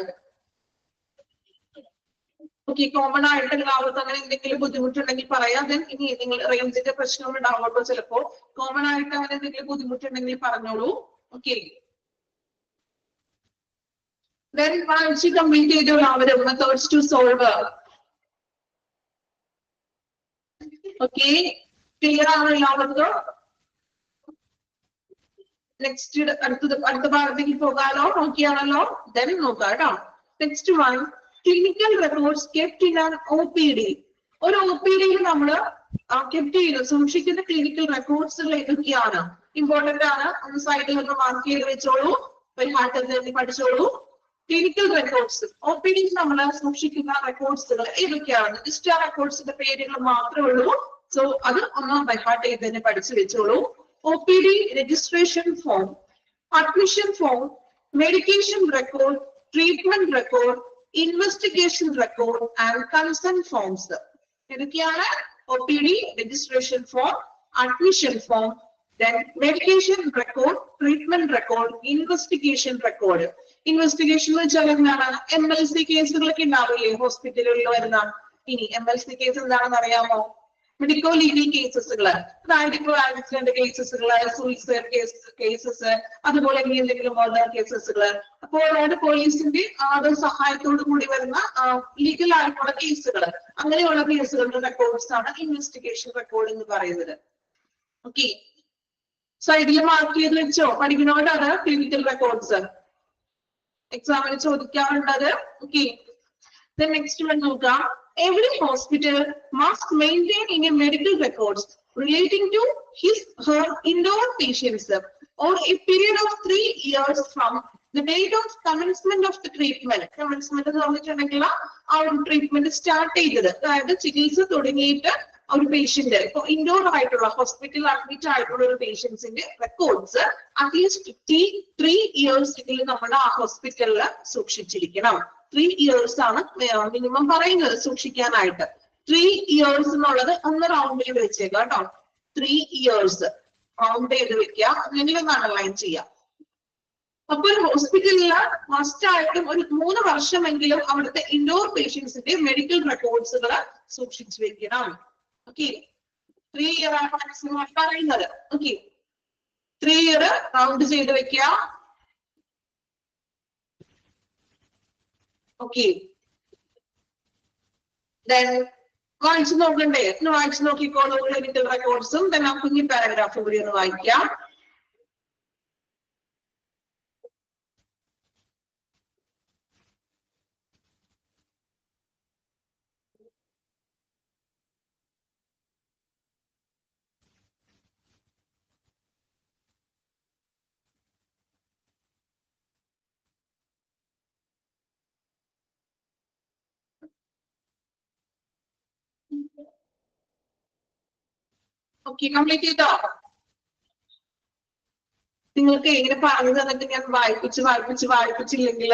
ഓക്കെ, കോമൺ ആയിട്ട് എല്ലാവർക്കും അങ്ങനെ എന്തെങ്കിലും ബുദ്ധിമുട്ടുണ്ടെങ്കിൽ പറയാം. ദെൻ ഇനി നിങ്ങൾ റേഞ്ചിന്റെ പ്രശ്നം ഉണ്ടാവുമ്പോൾ ചിലപ്പോ കോമൺ ആയിട്ട് അങ്ങനെ എന്തെങ്കിലും ബുദ്ധിമുട്ടുണ്ടെങ്കിൽ പറഞ്ഞോളൂ. ഓക്കെ, ദെൻ വായിച്ച് കംപ്ലീറ്റ് ചെയ്തു എല്ലാവരും methods to solve. Okay, clear ആണോ എല്ലാവർക്കും? നെക്സ്റ്റ് അടുത്ത ഭാഗത്തേക്ക് പോകാലോ? നോക്കിയാണല്ലോ? ദെൻ നോക്കാം കേട്ടോ. Next one, clinical records kept in an OPD. ഒരു OPDയിൽ നമ്മൾ കെപ്റ്റ് ചെയ്ത് സൂക്ഷിക്കുന്ന ക്ലിനിക്കൽ റെക്കോർഡ്സുകൾ ഏതൊക്കെയാണ്? ഇമ്പോർട്ടന്റ് ആണ്, ഒന്ന് സൈഡിൽ ഒന്ന് മാർക്ക് ചെയ്ത് വെച്ചോളൂ, പഠിച്ചോളൂ. ക്ലിനിക്കൽ റെക്കോർഡ്സ് OPDയിൽ നമ്മൾ സൂക്ഷിക്കുന്ന റെക്കോർഡ്സുകൾ ഏതൊക്കെയാണ്? ജസ്റ്റ് ആ റെക്കോർഡ്സിന്റെ പേരുകൾ മാത്രമേ ഉള്ളൂ. സോ അത് ഒന്ന് ബൈ ഹാർട്ട് ചെയ്ത് തന്നെ പഠിച്ചു വെച്ചോളൂ. OPD registration form, admission form, medication record, treatment record, investigation record and consent forms. ഏതൊക്കെയാണ്? OPD registration form, admission form, then medication record, treatment record, investigation record. Investigation വെച്ചാൽ എന്താണ്? MLC കേസുകളൊക്കെ ഉണ്ടാവില്ലേ ഹോസ്പിറ്റലുകളിൽ വരുന്ന? ഇനി MLC കേസ് എന്താണെന്ന് അറിയാമോ? മെഡിക്കോ ലീഗൽ കേസസുകള്, അതായത് ഇപ്പോൾ ആക്സിഡന്റ് കേസസുകള്, സൂയിസൈഡ് കേസസ്, അതുപോലെ ഇനി എന്തെങ്കിലും മർഡർ കേസസുകള്. അപ്പോൾ അതായത് പോലീസിന്റെ സഹായത്തോടു കൂടി വരുന്ന ലീഗൽ ആയിട്ടുള്ള കേസുകള്, അങ്ങനെയുള്ള കേസുകളുടെ റെക്കോർഡ്സ് ആണ് ഇൻവെസ്റ്റിഗേഷൻ റെക്കോർഡ് എന്ന് പറയുന്നത്. ഓക്കെ, സൈഡിൽ മാർക്ക് ചെയ്ത് വെച്ചോ, പഠിക്കുന്നവരാണ് ക്ലിനിക്കൽ റെക്കോർഡ്സ്, എക്സാമിന് ചോദിക്കാറുണ്ടത്. ഓക്കെ, നെക്സ്റ്റ് വൺ നോക്കാം. Every hospital must maintain any medical records relating to her indoor patients or a period of 3 years from the date of commencement of the treatment. Commencement എന്ന് പറഞ്ഞിട്ടുണ്ടെങ്കിൽ ആ ഒരു ട്രീറ്റ്മെന്റ് സ്റ്റാർട്ട് ചെയ്തത്, അതായത് ചികിത്സ തുടങ്ങിയിട്ട് ഒരു പേഷ്യന്റ് ഇപ്പൊ ഇൻഡോർ ആയിട്ടുള്ള ഹോസ്പിറ്റലിൽ അഡ്മിറ്റ് ആയിട്ടുള്ള ഒരു പേഷ്യൻസിന്റെ റെക്കോർഡ്സ് അറ്റ്ലീസ്റ്റ് 3 years നമ്മുടെ ആ ഹോസ്പിറ്റലിൽ സൂക്ഷിച്ചിരിക്കണം. 3 years ആണ് മിനിമം പറയുന്നത് സൂക്ഷിക്കാനായിട്ട്. 3 years എന്നുള്ളത് ഒന്ന് റൗണ്ട് ചെയ്ത് വെച്ചേക്കാം കേട്ടോ. 3 years റൗണ്ട് ചെയ്ത് വെക്കുക, അല്ലെങ്കിൽ ഒന്ന് അണ്ടർലൈൻ ചെയ്യാം. അപ്പൊ ഒരു ഹോസ്പിറ്റലില് മസ്റ്റ് ആയിട്ടും ഒരു 3 വർഷമെങ്കിലും അവിടുത്തെ ഇൻഡോർ പേഷ്യൻസിന്റെ മെഡിക്കൽ റെക്കോർഡ്സുകൾ സൂക്ഷിച്ചു വെക്കണം. ഓക്കെ, 3 year ആണ് മാക്സിമം പറയുന്നത്. ഓക്കെ, 3 year റൗണ്ട് ചെയ്ത് വെക്കുക. ഓക്കെ, വായിച്ചു നോക്കണ്ടേ? ഒന്ന് വായിച്ചു നോക്കിക്കോളൂ ക്ലിനിക്കൽ റെക്കോർഡ്സും. ആ കുഞ്ഞി പാരഗ്രാഫ് കൂടി ഒന്ന് വായിക്കാം. ഓക്കെ, കംപ്ലീറ്റ് ചെയ്തോ? നിങ്ങൾക്ക് ഇങ്ങനെ പറഞ്ഞു തന്നിട്ട് ഞാൻ വായിപ്പിച്ചില്ലെങ്കിൽ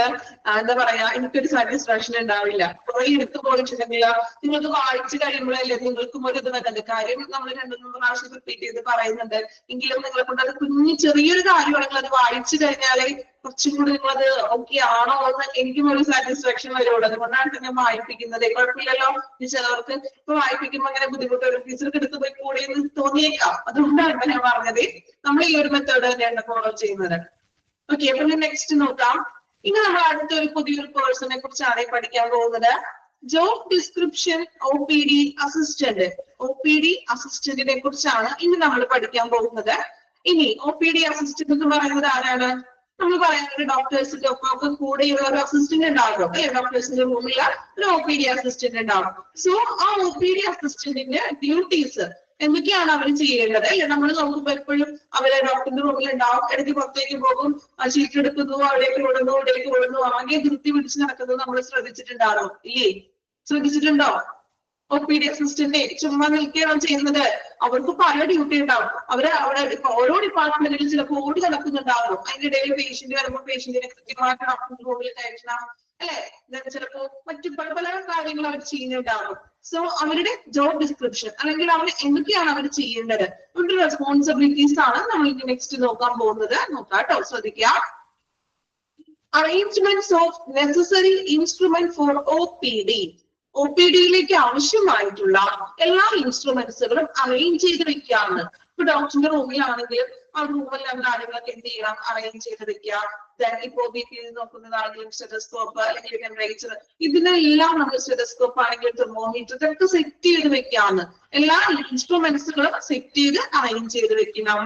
എന്താ പറയാ, എനിക്കൊരു സാറ്റിസ്ഫാക്ഷൻ ഉണ്ടാവില്ല. കുറെ എടുത്തു പോയിട്ടുണ്ടെങ്കിൽ നിങ്ങൾക്ക് വായിച്ചു കഴിയുമ്പോഴല്ലേ നിങ്ങൾക്കും ഒരു ഇത് വരുന്നത്. കാര്യം നമ്മൾ 2-3 പ്രാവശ്യം റിപ്പീറ്റ് ചെയ്ത് പറയുന്നുണ്ട്, എങ്കിലും നിങ്ങളെ കൊണ്ട് അത് കുഞ്ഞു ചെറിയൊരു കാര്യമാണെങ്കിൽ അത് വായിച്ചു കഴിഞ്ഞാലേ കുറച്ചും കൂടി നിങ്ങളത് ഓക്കെ ആണോ എന്ന് എനിക്കും ഒരു സാറ്റിസ്ഫാക്ഷൻ വരുള്ളൂ. അതുകൊണ്ടാണ് ഞാൻ വായിപ്പിക്കുന്നത്. കുഴപ്പമില്ലല്ലോ, ചിലവർക്ക് ഇപ്പൊ വായിപ്പിക്കുമ്പോൾ അങ്ങനെ ബുദ്ധിമുട്ട് ഒരു ടീച്ചർക്ക് എടുത്ത് പോയി കൂടെ എന്ന് തോന്നിയേക്കാം. അതുകൊണ്ടാണ് ഞാൻ പറഞ്ഞത് നമ്മൾ ഈ ഒരു മെത്തേഡ് തന്നെയാണ് ഫോളോ ചെയ്യുന്നത്. ഓക്കെ, അപ്പൊ നെക്സ്റ്റ് നോക്കാം. ഇനി നമ്മൾ അടുത്തൊരു പുതിയൊരു പേഴ്സണെ കുറിച്ചാണ് പഠിക്കാൻ പോകുന്നത്. Job description OPD assistant. OPD അസിസ്റ്റന്റിനെ കുറിച്ചാണ് ഇനി നമ്മൾ പഠിക്കാൻ പോകുന്നത്. ഇനി OPD അസിസ്റ്റന്റ് എന്ന് പറയുന്നത് ആരാണ്? നമ്മൾ പറയുന്നത് ഡോക്ടേഴ്സിന്റെ ഒപ്പം കൂടെ ഒരു അസിസ്റ്റന്റ് ഉണ്ടാകും അല്ലെ? ഡോക്ടേഴ്സിന്റെ റൂമിൽ ഒരു OPD അസിസ്റ്റന്റ് ഉണ്ടാകും. സോ ആ OPD അസിസ്റ്റന്റിന്റെ ഡ്യൂട്ടീസ് എന്തൊക്കെയാണ് അവർ ചെയ്യേണ്ടത് അല്ലെ? നമ്മൾ നോക്കുമ്പോൾ എപ്പോഴും അവരെ ഡോക്ടറിന്റെ റൂമിൽ ഉണ്ടാവും, ഇടയ്ക്ക് പുറത്തേക്ക് പോകും, ചീട്ട് എടുക്കുന്നു, അവിടേക്ക് ഓടുന്നു, ഇവിടേക്ക് ഓടുന്നു, ആകെ ധൃതി പിടിച്ച് നടക്കുന്നത് നമ്മൾ ശ്രദ്ധിച്ചിട്ടുണ്ടാകും ഇല്ലേ? ശ്രദ്ധിച്ചിട്ടുണ്ടോ? OPD അസിസ്റ്റന്റ് ചുമ്മാ നിൽക്കുകയാണ് ചെയ്യുന്നത്. അവർക്ക് പല ഡ്യൂട്ടി ഉണ്ടാവും. അവിടെ ഇപ്പൊ ഓരോ ഡിപ്പാർട്ട്മെന്റിലും ചിലപ്പോൾ ഓടി നടക്കുന്നുണ്ടാവും. അതിന്റെ ഇടയിൽ പേഷ്യന്റ് വരുമ്പോൾ പേഷ്യന്റിനെ കൃത്യമായിട്ട് ഡോക്ടറിന്റെ റൂമിൽ കയറ്റണം അല്ലെ? ചിലപ്പോ മറ്റു പല പല കാര്യങ്ങൾ അവർ ചെയ്യുന്നുണ്ടാവും. സോ അവരുടെ ജോബ് ഡിസ്ക്രിപ്ഷൻ അല്ലെങ്കിൽ അവർ എന്തൊക്കെയാണ് അവർ ചെയ്യേണ്ടത്, അവരുടെ റെസ്പോൺസിബിലിറ്റീസ് ആണ് നമ്മൾ ഇനി നെക്സ്റ്റ് നോക്കാൻ പോകുന്നത്. നോക്കാം കേട്ടോ, ശ്രദ്ധിക്കാം. Arrangements of necessary instrument for OPD. OPD-യിലേക്ക് ആവശ്യമായിട്ടുള്ള എല്ലാ ഇൻസ്ട്രുമെന്റ്സുകളും അറേഞ്ച് ചെയ്ത് വെക്കാണ്. ഇപ്പൊ ഡോക്ടറിന്റെ റൂമിലാണെങ്കിലും ആ റൂമിലെ കാര്യങ്ങളൊക്കെ എന്ത് ചെയ്യണം, അറേഞ്ച് ചെയ്ത് വെക്കാം. ഇപ്പോ BP നോക്കുന്നതാണെങ്കിലും സ്റ്റെതസ്കോപ്പ് അല്ലെങ്കിൽ ടെമ്പറേച്ചർ, ഇതിനെല്ലാം നമ്മൾ സ്റ്റെതസ്കോപ്പ് ആണെങ്കിൽ തെർമോമീറ്റർ ഇതൊക്കെ സെറ്റ് ചെയ്ത് വെക്കാണ്. എല്ലാ ഇൻസ്ട്രുമെന്റ്സുകളും സെറ്റ് ചെയ്ത് അറേഞ്ച് ചെയ്ത് വെക്കണം.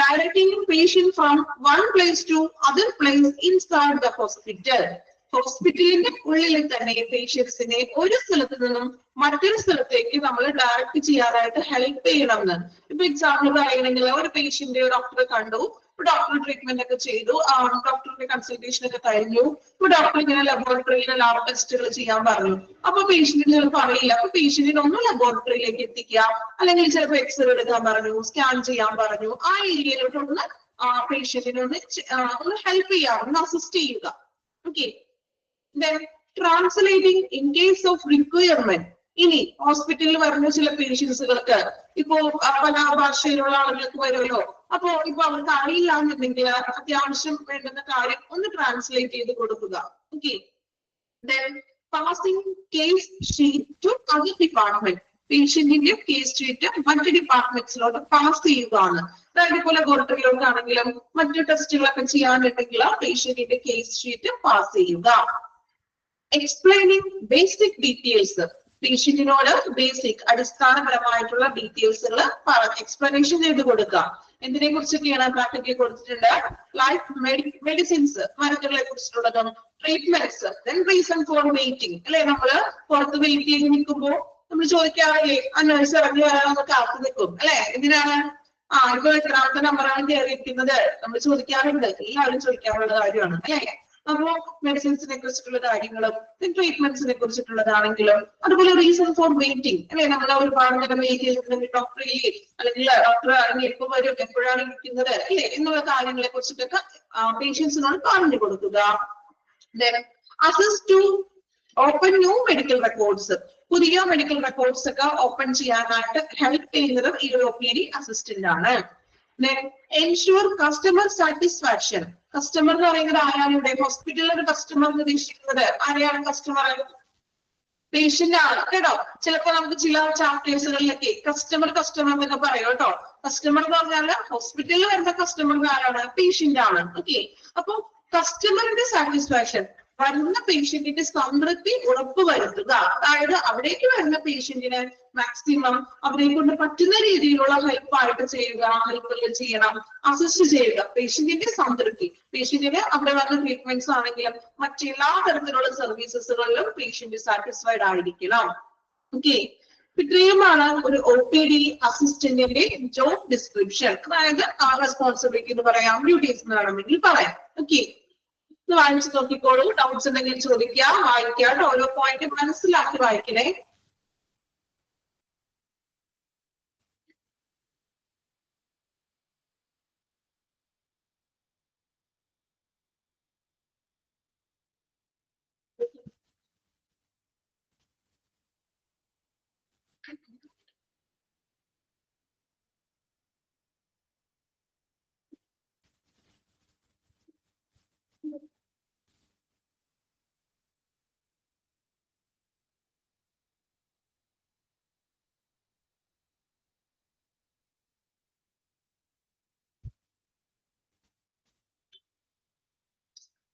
Directing patient from one place to other place inside the hospital. ഹോസ്പിറ്റലിന്റെ ഉള്ളിൽ തന്നെ പേഷ്യൻസിനെ ഒരു സ്ഥലത്ത് നിന്നും മറ്റൊരു സ്ഥലത്തേക്ക് നമ്മൾ ഡയറക്റ്റ് ചെയ്യാനായിട്ട് ഹെൽപ്പ് ചെയ്യണം എന്ന്. ഇപ്പൊ എക്സാമ്പിൾ പറയണമെങ്കിൽ ഒരു പേഷ്യന്റ് ഡോക്ടറെ കണ്ടു, ഡോക്ടർ ട്രീറ്റ്മെന്റ് ഒക്കെ ചെയ്തു, ഡോക്ടറിന്റെ കൺസൾട്ടേഷൻ ഒക്കെ കഴിഞ്ഞു. ഇപ്പൊ ഡോക്ടർ ഇങ്ങനെ ലബോറട്ടറിയിൽ ലാബ് ടെസ്റ്റുകൾ ചെയ്യാൻ പറഞ്ഞു. അപ്പൊ പേഷ്യന്റിന് ചിലപ്പോൾ അറിയില്ല. അപ്പൊ പേഷ്യന്റിനെ ഒന്ന് ലബോറട്ടറിയിലേക്ക് എത്തിക്കുക, അല്ലെങ്കിൽ ചിലപ്പോൾ എക്സ്റേ എടുക്കാൻ പറഞ്ഞു, സ്കാൻ ചെയ്യാൻ പറഞ്ഞു. ആ ഏരിയയിലോട്ട് ഒന്ന് പേഷ്യന്റിനെ ഒന്ന് ഹെൽപ്പ് ചെയ്യാം, ഒന്ന് അസിസ്റ്റ് ചെയ്യുക. Okay, translating in case of requirement. ഇനി ഹോസ്പിറ്റലിൽ വരുന്ന ചില പേഷ്യൻസുകൾക്ക് ഇപ്പോ പല ഭാഷയിലുള്ള ആളുകൾക്ക് വരുമല്ലോ. അപ്പോ ഇപ്പൊ അവർക്ക് അറിയില്ല എന്നുണ്ടെങ്കിൽ അത്യാവശ്യം വേണ്ടുന്ന കാര്യം ഒന്ന് ട്രാൻസ്ലേറ്റ് ചെയ്ത് കൊടുക്കുക. Okay, passing case sheet to other department. പേഷ്യന്റിന്റെ കേസ് ഷീറ്റ് മറ്റു ഡിപ്പാർട്ട്മെന്റ്സിലോട്ട് പാസ് ചെയ്യുകയാണ്. അതായത് ഇപ്പോൾ ലബോറട്ടറിയിലോട്ടാണെങ്കിലും മറ്റു ടെസ്റ്റുകളൊക്കെ ചെയ്യാനുണ്ടെങ്കിൽ പേഷ്യന്റിന്റെ കേസ് ഷീറ്റ് പാസ് ചെയ്യുക. എക്സ്പ്ലെയിനിങ് ബേസിക് ഡീറ്റെയിൽസ്, പേഷ്യന്റിനോട് ബേസിക് അടിസ്ഥാനപരമായിട്ടുള്ള ഡീറ്റെയിൽസുകൾ എക്സ്പ്ലനേഷൻ ചെയ്ത് കൊടുക്കുക. എന്തിനെ കുറിച്ചൊക്കെയാണ് ബ്രാക്കറ്റിൽ കൊടുത്തിട്ടുണ്ട്? ലൈഫ് മെഡിസിൻസ്, മരുന്നുകളെ കുറിച്ചിട്ടുള്ളതും treatments, then reason for waiting അല്ലെ, നമ്മള് പുറത്ത് വെയിറ്റ് ചെയ്ത് നിൽക്കുമ്പോൾ നമ്മൾ ചോദിക്കാറില്ലേ ആ നഴ്സ് ഇറങ്ങി വരാനൊക്കെ കാത്തു നിൽക്കും അല്ലെ, എന്തിനാണ്? ഇപ്പൊ എത്രാമത്തെ നമ്പറാണ് കയറിയിരിക്കുന്നത് നമ്മൾ ചോദിക്കാറുണ്ട്, എല്ലാവരും ചോദിക്കാറുള്ള കാര്യമാണ് അല്ലെ. അപ്പോ മെഡിസിൻസിനെ കുറിച്ചിട്ടുള്ള കാര്യങ്ങളും ട്രീറ്റ്മെന്റ്സിനെ കുറിച്ചിട്ടുള്ളതാണെങ്കിലും അതുപോലെ റീസൺ ഫോർ വെയിറ്റിംഗ് അല്ലെ, നമ്മൾ ഒരുപാട് നേരം വെയിറ്റ് ചെയ്തിട്ടുണ്ടെങ്കിൽ ഡോക്ടറില്ലേ അല്ലെങ്കിൽ ഡോക്ടർ എപ്പോൾ വരും, എപ്പോഴാണ് ഇരിക്കുന്നത് അല്ലെ എന്നുള്ള കാര്യങ്ങളെ കുറിച്ചിട്ടൊക്കെ പേഷ്യൻസിനോട് പറഞ്ഞു കൊടുക്കുക. Assist to open new medical records, പുതിയ മെഡിക്കൽ റെക്കോർഡ്സ് ഒക്കെ ഓപ്പൺ ചെയ്യാനായിട്ട് ഹെൽപ്പ് ചെയ്യുന്നത് ഈ ഒരു OPD അസിസ്റ്റന്റ് ആണ്. എൻഷുർ കസ്റ്റമർ സാറ്റിസ്ഫാക്ഷൻ, കസ്റ്റമർ എന്ന് പറയുന്നത് ആരാണ്? ഇവിടെ ഹോസ്പിറ്റലിൽ ഒരു കസ്റ്റമർ ഉദ്ദേശിക്കുന്നത് ആരെയാണ്? കസ്റ്റമർ പേഷ്യന്റ് ആണ് കേട്ടോ. ചിലപ്പോ നമുക്ക് ചില ചാപ്റ്റേഴ്സുകളിലൊക്കെ കസ്റ്റമർ എന്നൊക്കെ പറയും കേട്ടോ. കസ്റ്റമർ എന്ന് പറഞ്ഞാല് ഹോസ്പിറ്റലിൽ വരുന്ന കസ്റ്റമർ ആരാണ്? പേഷ്യന്റ് ആണ്. ഓക്കെ, അപ്പൊ കസ്റ്റമറിന്റെ സാറ്റിസ്ഫാക്ഷൻ, വരുന്ന പേഷ്യന്റിന്റെ സംതൃപ്തി ഉറപ്പുവരുത്തുക. അതായത് അവിടേക്ക് വരുന്ന പേഷ്യന്റിന് മാക്സിമം അവരെ കൊണ്ട് പറ്റുന്ന രീതിയിലുള്ള ഹെൽപ്പായിട്ട് ചെയ്യുക, ഹെൽപ്പുകൾ ചെയ്യണം, അസിസ്റ്റ് ചെയ്യുക. പേഷ്യന്റിന്റെ സംതൃപ്തി, പേഷ്യന്റിന് അവിടെ വരുന്ന ട്രീറ്റ്മെന്റ്സ് ആണെങ്കിലും മറ്റെല്ലാ തരത്തിലുള്ള സർവീസസുകളിലും പേഷ്യന്റ് സാറ്റിസ്ഫൈഡ് ആയിരിക്കണം. ഓക്കെ, ഇത്രയുമാണ് ഒരു OPD അസിസ്റ്റന്റിന്റെ ജോബ് ഡിസ്ക്രിപ്ഷൻ. അതായത് റെസ്പോൺസിബിലിറ്റി എന്ന് പറയാം, ഡ്യൂട്ടീസ് എന്ന് വേണമെങ്കിൽ പറയാം. ഓക്കെ, ഇത് വായിച്ചു നോക്കിക്കോളൂ. ഡൗട്ട്സ് ഉണ്ടെങ്കിൽ ചോദിക്കുക, വായിക്കാം. ഓരോ പോയിന്റ് മനസ്സിലാക്കി വായിക്കണേ.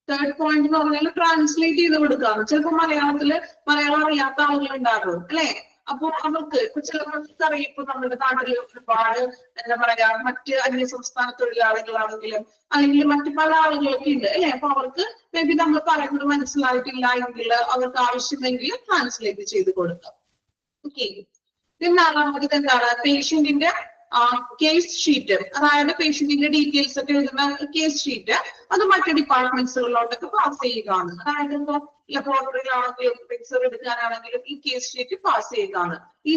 തേർഡ് പോയിന്റ് എന്ന് പറഞ്ഞാൽ ട്രാൻസ്ലേറ്റ് ചെയ്ത് കൊടുക്കുക. ചിലപ്പോൾ മലയാളം അറിയാത്ത ആളുകൾ ഉണ്ടാകും അല്ലെ. അപ്പൊ അവർക്ക് ഇപ്പൊ ചിലർക്ക് അറിയാം, ഇപ്പൊ നമ്മുടെ നാട്ടിൽ ഒരുപാട് എന്താ പറയാ മറ്റ് അന്യ സംസ്ഥാന തൊഴിലാളികളാണെങ്കിലും അല്ലെങ്കിൽ മറ്റു പല ആളുകളൊക്കെ ഉണ്ട് അല്ലെ. അപ്പൊ അവർക്ക് മേ ബി നമ്മൾ പറയുന്നത് മനസ്സിലായിട്ടില്ല എങ്കിൽ അവർക്ക് ആവശ്യമെങ്കിൽ ട്രാൻസ്ലേറ്റ് ചെയ്ത് കൊടുക്കാം. ഓക്കെ, നാലാമത് എന്താണ്? പേഷ്യന്റിന്റെ കേസ് ഷീറ്റ്, അതായത് പേഷ്യന്റിന്റെ ഡീറ്റെയിൽസ് ഒക്കെ എഴുതുന്ന കേസ് ഷീറ്റ് അത് മറ്റു ഡിപ്പാർട്ട്മെന്റ്സുകളിലോട്ടൊക്കെ പാസ് ചെയ്യുകയാണ്. അതായത് ഇപ്പൊ ലബോറട്ടറിയിലാണെങ്കിലും എക്സ്റേ എടുക്കാനാണെങ്കിലും ഈ കേസ് ഷീറ്റ് പാസ് ചെയ്യുകയാണ്. ഈ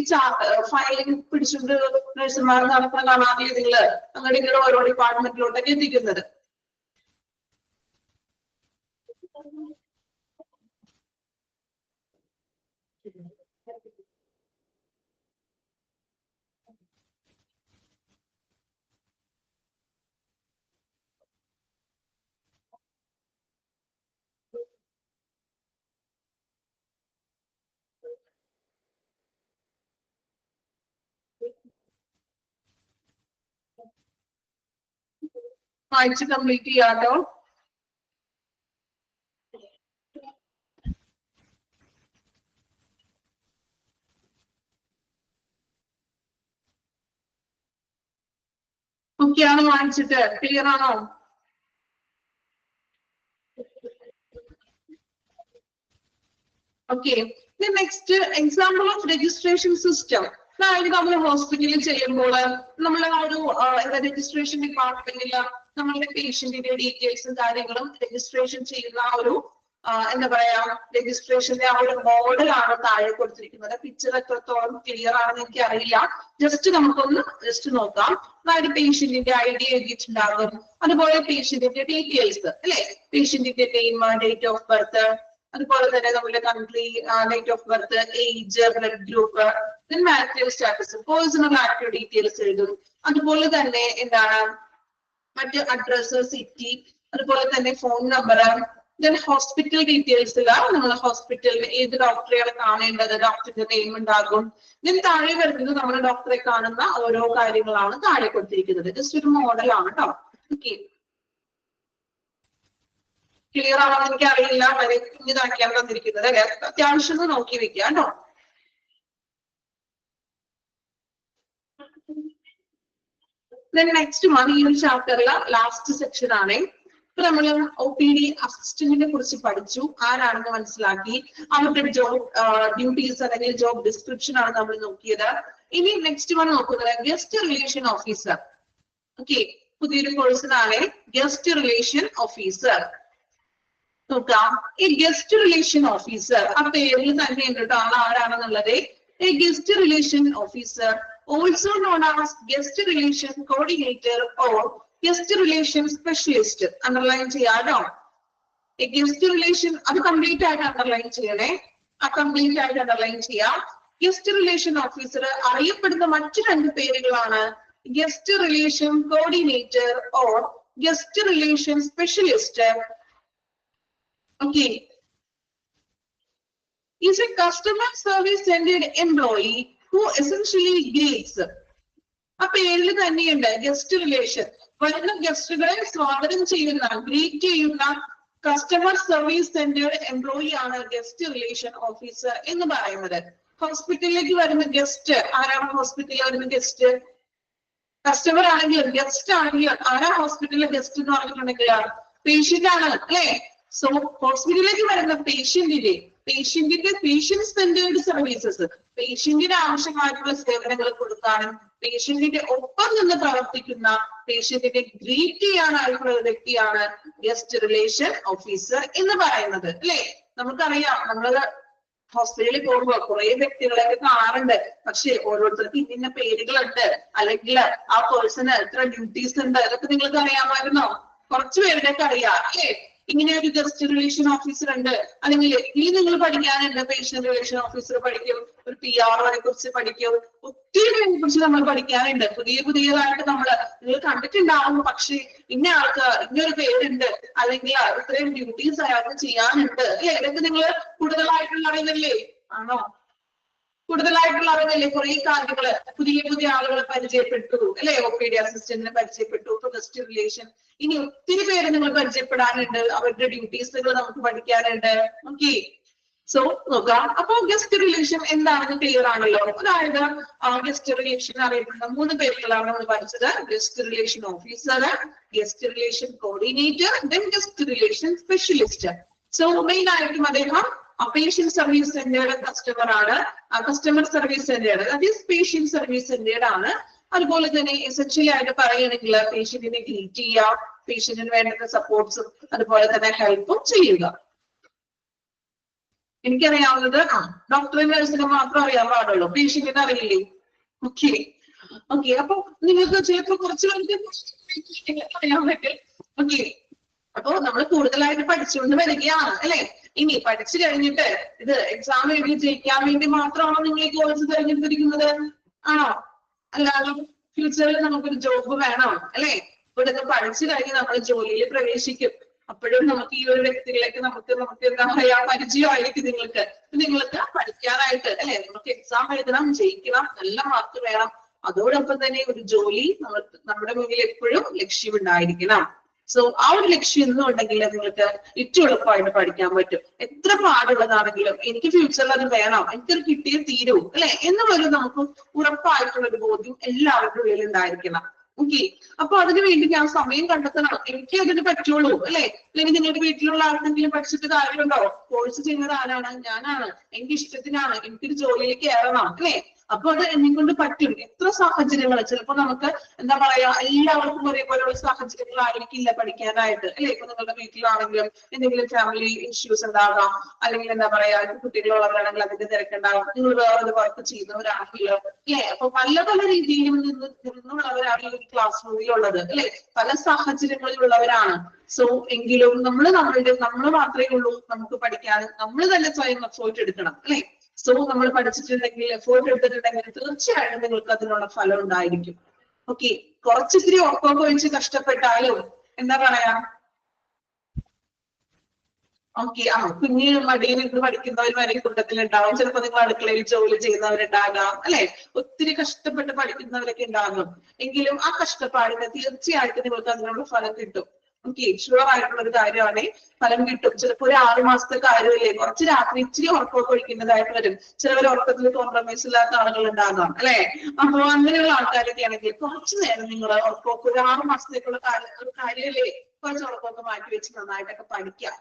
ഫയലിംഗ് പിടിച്ചുകൊണ്ട് നഴ്സുമാർ നടക്കുന്ന കാണാതെ നിങ്ങള് അങ്ങനെ ഓരോ ഡിപ്പാർട്ട്മെന്റിലോട്ടൊക്കെ എത്തിക്കുന്നത്. വായിച്ച് കംപ്ലീറ്റ് ചെയ്യാട്ടോ. ഓക്കെയാണ് വായിച്ചിട്ട്? ക്ലിയർ ആണോ? Okay, next example of registration system. അതായത് നമ്മൾ ഹോസ്പിറ്റലിൽ ചെയ്യുമ്പോൾ നമ്മൾ ആ ഒരു രജിസ്ട്രേഷൻ ഡിപ്പാർട്ട്മെന്റിൽ നമ്മളുടെ പേഷ്യന്റിന്റെ ഡീറ്റെയിൽസും കാര്യങ്ങളും രജിസ്ട്രേഷൻ ചെയ്യുന്ന ആ ഒരു എന്താ പറയാ രജിസ്ട്രേഷന്റെ ആ ഒരു മോഡലാണ് താഴെ കൊടുത്തിരിക്കുന്നത്. പിക്ചർ എത്രത്തോളം ക്ലിയർ ആണെന്ന് എനിക്ക് അറിയില്ല. ജസ്റ്റ് നമുക്കൊന്ന് നോക്കാം. അതായത് പേഷ്യന്റിന്റെ ID എഴുതിയിട്ടുണ്ടാകും, അതുപോലെ പേഷ്യന്റിന്റെ ഡീറ്റെയിൽസ് അല്ലെ, പേഷ്യന്റിന്റെ നെയിം, ഡേറ്റ് ഓഫ് ബർത്ത്, അതുപോലെ തന്നെ നമ്മുടെ country, date of birth, age, blood group, marital status, personal active details എഴുതും. അതുപോലെ തന്നെ എന്താണ് മറ്റ് അഡ്രസ്, സിറ്റി, അതുപോലെ തന്നെ ഫോൺ നമ്പർ, ദെൻ ഹോസ്പിറ്റൽ ഡീറ്റെയിൽസില് നമ്മൾ ഹോസ്പിറ്റലിൽ ഏത് ഡോക്ടറെയാണ് കാണേണ്ടത്, ഡോക്ടറിന്റെ നെയിം ഉണ്ടാകും. ദെൻ താഴെ വരുന്നത് നമ്മൾ ഡോക്ടറെ കാണുന്ന ഓരോ കാര്യങ്ങളാണ് താഴെ കൊടുത്തിരിക്കുന്നത്. ജസ്റ്റ് ഒരു മോഡലാണ് കേട്ടോ. ഓക്കെ, ക്ലിയർ ആണെന്ന് എനിക്ക് അറിയില്ല, വളരെ കുഞ്ഞിതാക്കിയാണ് തന്നിരിക്കുന്നത് അല്ലെ. അത്യാവശ്യം ഒന്ന് നോക്കി വെക്കുക കേട്ടോ. നെക്സ്റ്റ് വൺ ഈ ഒരു ചാപ്റ്ററിലെ ലാസ്റ്റ് സെക്ഷൻ ആണ്. ഇപ്പൊ നമ്മൾ OPD അസിസ്റ്റന്റിനെ കുറിച്ച് പഠിച്ചു, ആരാണെന്ന് മനസ്സിലാക്കി, അവരുടെ ജോബ് ഡ്യൂട്ടീസ് അല്ലെങ്കിൽ ജോബ് ഡിസ്ക്രിപ്ഷൻ ആണ് നമ്മൾ നോക്കിയത്. ഇനി നെക്സ്റ്റ് വൺ നോക്കുന്നത് ഗസ്റ്റ് റിലേഷൻ ഓഫീസർ. ഓക്കെ, പുതിയൊരു കോഴ്സിനാണ് ഗസ്റ്റ് റിലേഷൻ ഓഫീസർ. നോക്കാം, ഈ ഗസ്റ്റ് റിലേഷൻ ഓഫീസർ ആ പേരിൽ തന്നെ ഉണ്ട് ആൾ ആരാണെന്നുള്ളത്. A guest relation officer, also known as guest relation coordinator or guest relation specialist. Underline ചെയ്യാട്ടോ. A guest relation അത് കംപ്ലീറ്റ് ആയിട്ട് അണ്ടർലൈൻ ചെയ്യണേ, ആ കംപ്ലീറ്റ് ആയിട്ട് അണ്ടർലൈൻ ചെയ്യാം. ഗസ്റ്റ് റിലേഷൻ ഓഫീസർ അറിയപ്പെടുന്ന മറ്റു രണ്ട് പേരുകളാണ് guest relation coordinator or guest relation specialist. Okay, is a customer service centered employee who essentially greets. ആ പേരിൽ തന്നെയുണ്ട് ഗസ്റ്റ് റിലേഷൻ. വരുന്ന ഗസ്റ്റുകളെ സ്വാഗതം ചെയ്യുന്ന, ഗ്രീറ്റ് ചെയ്യുന്ന കസ്റ്റമർ സർവീസ് സെന്റേർഡ് എംപ്ലോയി ആണ് ഗസ്റ്റ് റിലേഷൻ ഓഫീസർ എന്ന് പറയുന്നത്. ഹോസ്പിറ്റലിലേക്ക് വരുന്ന ഗസ്റ്റ് ആരാണ്? ഹോസ്പിറ്റലിൽ വരുന്ന ഗസ്റ്റ് കസ്റ്റമർ ആണെങ്കിലും ഗസ്റ്റ് ആണെങ്കിലും ആരാ ഹോസ്പിറ്റലിലെ ഗസ്റ്റ് എന്ന് പറഞ്ഞിട്ടുണ്ടെങ്കിൽ പേഷ്യന്റ് ആണ് അല്ലെ. സോ ഹോസ്പിറ്റലിലേക്ക് വരുന്ന പേഷ്യന്റിന്റെ പേഷ്യന്റ് സെന്റേർഡ് സർവീസസ്, പേഷ്യന്റിന് ആവശ്യമായിട്ടുള്ള സേവനങ്ങൾ കൊടുക്കാനും പേഷ്യന്റിന്റെ ഒപ്പം നിന്ന് പ്രവർത്തിക്കുന്ന, പേഷ്യന്റിനെ ഗ്രീറ്റ് ചെയ്യാനായിട്ടുള്ള ഒരു വ്യക്തിയാണ് ഗസ്റ്റ് റിലേഷൻ ഓഫീസർ എന്ന് പറയുന്നത് അല്ലെ. നമുക്കറിയാം, നമ്മള് ഹോസ്പിറ്റലിൽ പോകുമ്പോൾ കുറെ വ്യക്തികളെയൊക്കെ കാണാറുണ്ട്. പക്ഷെ ഓരോരുത്തർക്ക് ഇന്ന പേരുകളുണ്ട്, അല്ലെങ്കിൽ ആ പേഴ്സണ് എത്ര ഡ്യൂട്ടീസ് ഉണ്ട്, അതൊക്കെ നിങ്ങൾക്ക് അറിയാമായിരുന്നോ? കുറച്ചു പേരുടെയൊക്കെ അറിയാം അല്ലെ. ഇങ്ങനെ ഒരു ഗസ്റ്റ് റിലേഷൻ ഓഫീസർ ഉണ്ട്, അല്ലെങ്കിൽ ഇനി നിങ്ങൾ പഠിക്കാനുണ്ട് പേഷ്യന്റ് റിലേഷൻ ഓഫീസർ പഠിക്കും, ഒരു PRO കുറിച്ച് പഠിക്കും, ഒത്തിരി പേരെ കുറിച്ച് നമ്മൾ പഠിക്കാനുണ്ട്. പുതിയതായിട്ട് നിങ്ങൾ കണ്ടിട്ടുണ്ടാവും. പക്ഷെ ഇന്ന ആൾക്ക് ഇന്നൊരു പേരുണ്ട്, അല്ലെങ്കിൽ ഇത്രയും ഡ്യൂട്ടീസ് അയാൾക്ക് ചെയ്യാനുണ്ട് അല്ലെ. ഇതൊക്കെ നിങ്ങൾ കൂടുതലായിട്ടുള്ള അറിവല്ലേ? ആണോ? കൂടുതലായിട്ടുള്ള അറിവല്ലേ? കുറെ കാര്യങ്ങള് പുതിയ ആളുകളെ പരിചയപ്പെട്ടു അല്ലെ. OPD അസിസ്റ്റന്റിനെ പരിചയപ്പെട്ടു, ഗസ്റ്റ് റിലേഷൻ, ഇനി ഒത്തിരി പേര് നിങ്ങൾ പരിചയപ്പെടാനുണ്ട്, അവരുടെ ഡ്യൂട്ടീസുകൾ നമുക്ക് പഠിക്കാനുണ്ട്. ഓക്കെ, സോ നോക്കാം. അപ്പൊ ഗസ്റ്റ് റിലേഷൻ എന്താണെന്ന് ക്ലിയർ ആണല്ലോ. അതായത് ഗസ്റ്റ് റിലേഷൻ അറിയപ്പെടുന്ന 3 പേരുകളാണ് നമ്മൾ പഠിച്ചത്. Guest relation officer, guest relation coordinator, then guest relation specialist. So main ആയിട്ടും അദ്ദേഹം പേഷ്യന്റ് സർവീസ് സെന്റേർഡ് കസ്റ്റമർ ആണ്. കസ്റ്റമർ സർവീസ് സെന്റേർഡ്, അത് പേഷ്യന്റ് സർവീസ് സെന്റേർഡ് ആണ്. അതുപോലെ തന്നെ എസെൻഷ്യലി ആയിട്ട് പറയുകയാണെങ്കിൽ പേഷ്യന്റിനെ ഗ്രീറ്റ് ചെയ്യുക, പേഷ്യന്റിന് വേണ്ട സപ്പോർട്ട്സും അതുപോലെ തന്നെ ഹെൽപ്പും ചെയ്യുക. എനിക്കറിയാവുന്നത് ഡോക്ടറിന് നഴ്സിനെ മാത്രം അറിയാൻ പാടുള്ളൂ, പേഷ്യന്റിനെ അറിയില്ലേ? ഓക്കെ, അപ്പൊ നിങ്ങൾക്ക് ചിലപ്പോ കുറച്ച് പേർക്ക് അറിയാൻ പറ്റും. ഓക്കെ, അപ്പൊ നമ്മൾ കൂടുതലായിട്ട് പഠിച്ചുകൊണ്ട് വരികയാണ് അല്ലെ. ഇനി പഠിച്ചു കഴിഞ്ഞിട്ട് ഇത് എക്സാം എഴുതി ജയിക്കാൻ വേണ്ടി മാത്രമാണോ നിങ്ങൾ ഈ കോഴ്സ് തിരഞ്ഞെടുത്തിരിക്കുന്നത്? ആണോ? അല്ലാതെ ഫ്യൂച്ചറിൽ നമുക്കൊരു ജോബ് വേണം അല്ലെ. ഇവിടെ നിന്ന് പഠിച്ചു കഴിഞ്ഞ് നമ്മൾ ജോലിയിൽ പ്രവേശിക്കും. അപ്പോഴും നമുക്ക് ഈ ഒരു വ്യക്തികളിലേക്ക് നമുക്ക് എന്താ പറയാ പരിചയമായിരിക്കും നിങ്ങൾക്ക് പഠിക്കാനായിട്ട് അല്ലെ. നമുക്ക് എക്സാം എഴുതണം, ജയിക്കണം, നല്ല മാർക്ക് വേണം. അതോടൊപ്പം തന്നെ ഒരു ജോലി നമ്മുടെ മുന്നിൽ എപ്പോഴും ലക്ഷ്യമുണ്ടായിരിക്കണം. സോ ആ ഒരു ലക്ഷ്യം എന്നുണ്ടെങ്കിൽ നിങ്ങൾക്ക് ഏറ്റവും എളുപ്പമായിട്ട് പഠിക്കാൻ പറ്റും. എത്ര പാടുള്ളതാണെങ്കിലും എനിക്ക് ഫ്യൂച്ചറിൽ അത് വേണം, എനിക്കത് കിട്ടിയേ തീരൂ അല്ലെ എന്നുള്ളത് നമുക്ക് ഉറപ്പായിട്ടുള്ള ഒരു ബോധ്യം എല്ലാവരുടെ ഉള്ളിൽ ഉണ്ടായിരിക്കണം. ഓക്കെ, അപ്പൊ അതിനു വേണ്ടി ഞാൻ സമയം കണ്ടെത്തണം, എനിക്ക് അതിന് പറ്റുള്ളൂ അല്ലെ. അല്ലെങ്കിൽ നിങ്ങളുടെ വീട്ടിലുള്ള ആർക്കെങ്കിലും പഠിച്ചിട്ട് കാര്യമുണ്ടോ? കോഴ്സ് ചെയ്യുന്നത് ആരാണ്? ഞാനാണ്. എനിക്ക് ഇഷ്ടത്തിനാണ്, എനിക്കൊരു ജോലിയിലേക്ക് കയറണം അല്ലെ. അപ്പൊ അത് എന്നെ കൊണ്ട് പറ്റും. എത്ര സാഹചര്യങ്ങൾ, ചിലപ്പോ നമുക്ക് എന്താ പറയാ എല്ലാവർക്കും ഒരേപോലെയുള്ള സാഹചര്യങ്ങൾ ആയിരിക്കില്ല പഠിക്കാനായിട്ട് അല്ലെ. ഇപ്പൊ നിങ്ങളുടെ വീട്ടിലാണെങ്കിലും എന്തെങ്കിലും ഫാമിലി ഇഷ്യൂസ് ഉണ്ടാകാം, അല്ലെങ്കിൽ എന്താ പറയാ കുട്ടികളുള്ളവരാണെങ്കിൽ അതിന്റെ തിരക്കുണ്ടാകും, നിങ്ങൾ വേറൊരു വർക്ക് ചെയ്യുന്നവരാണെങ്കിലോ അല്ലെ. അപ്പൊ പല രീതിയിലും നിന്നുള്ളവരാണ് ഈ ക്ലാസ് റൂമിലുള്ളത് അല്ലെ. പല സാഹചര്യങ്ങളിലുള്ളവരാണ്. സോ എങ്കിലും നമ്മൾ മാത്രമേ ഉള്ളൂ നമുക്ക് പഠിക്കാൻ, നമ്മൾ തന്നെ സ്വയം എഫേർട്ട് എടുക്കണം അല്ലെ. സോ നമ്മൾ പഠിച്ചിട്ടുണ്ടെങ്കിൽ എഫേർട്ട് എടുത്തിട്ടുണ്ടെങ്കിൽ തീർച്ചയായിട്ടും നിങ്ങൾക്ക് അതിനുള്ള ഫലം ഉണ്ടായിരിക്കും. ഓക്കെ, കുറച്ചിത്തിരി ഒപ്പം ഒഴിച്ച് കഷ്ടപ്പെട്ടാലും എന്താ പറയാ ഓക്കെ. കുഞ്ഞ് മടിയിൽ ഇരുന്ന് പഠിക്കുന്നവർ വരെ കൂട്ടത്തിൽ ഉണ്ടാവും. ചിലപ്പോൾ നിങ്ങൾ അടുക്കളയിൽ ജോലി ചെയ്യുന്നവരുണ്ടാകാം, അല്ലെ? ഒത്തിരി കഷ്ടപ്പെട്ട് പഠിക്കുന്നവരൊക്കെ ഉണ്ടാകും. എങ്കിലും ആ കഷ്ടപ്പാടിന് തീർച്ചയായിട്ടും നിങ്ങൾക്ക് അതിനുള്ള ഫലം കിട്ടും. ഓക്കെ, ഷുവർ ആയിട്ടുള്ള ഒരു കാര്യമാണ്, ഫലം കിട്ടും. ചിലപ്പോൾ ഒരു 6 മാസത്തെ കാര്യമല്ലേ, കുറച്ച് രാത്രി ഇച്ചിരി ഉറക്കമൊക്കെ ഒഴിക്കുന്നതായിട്ട് വരും. ചിലവർ ഉറക്കത്തിൽ കോംപ്രമൈസ് ഇല്ലാത്ത ആളുകൾ ഉണ്ടാകാം, അല്ലെ? അപ്പൊ അങ്ങനെയുള്ള ആൾക്കാരൊക്കെ ആണെങ്കിൽ കുറച്ചു നേരം നിങ്ങൾ ഉറക്കമൊക്കെ ഒരു 6 മാസത്തേക്കുള്ള ഒരു കാര്യമല്ലേ, കുറച്ച് ഉറക്കമൊക്കെ മാറ്റി വെച്ച് നന്നായിട്ടൊക്കെ പഠിക്കാം.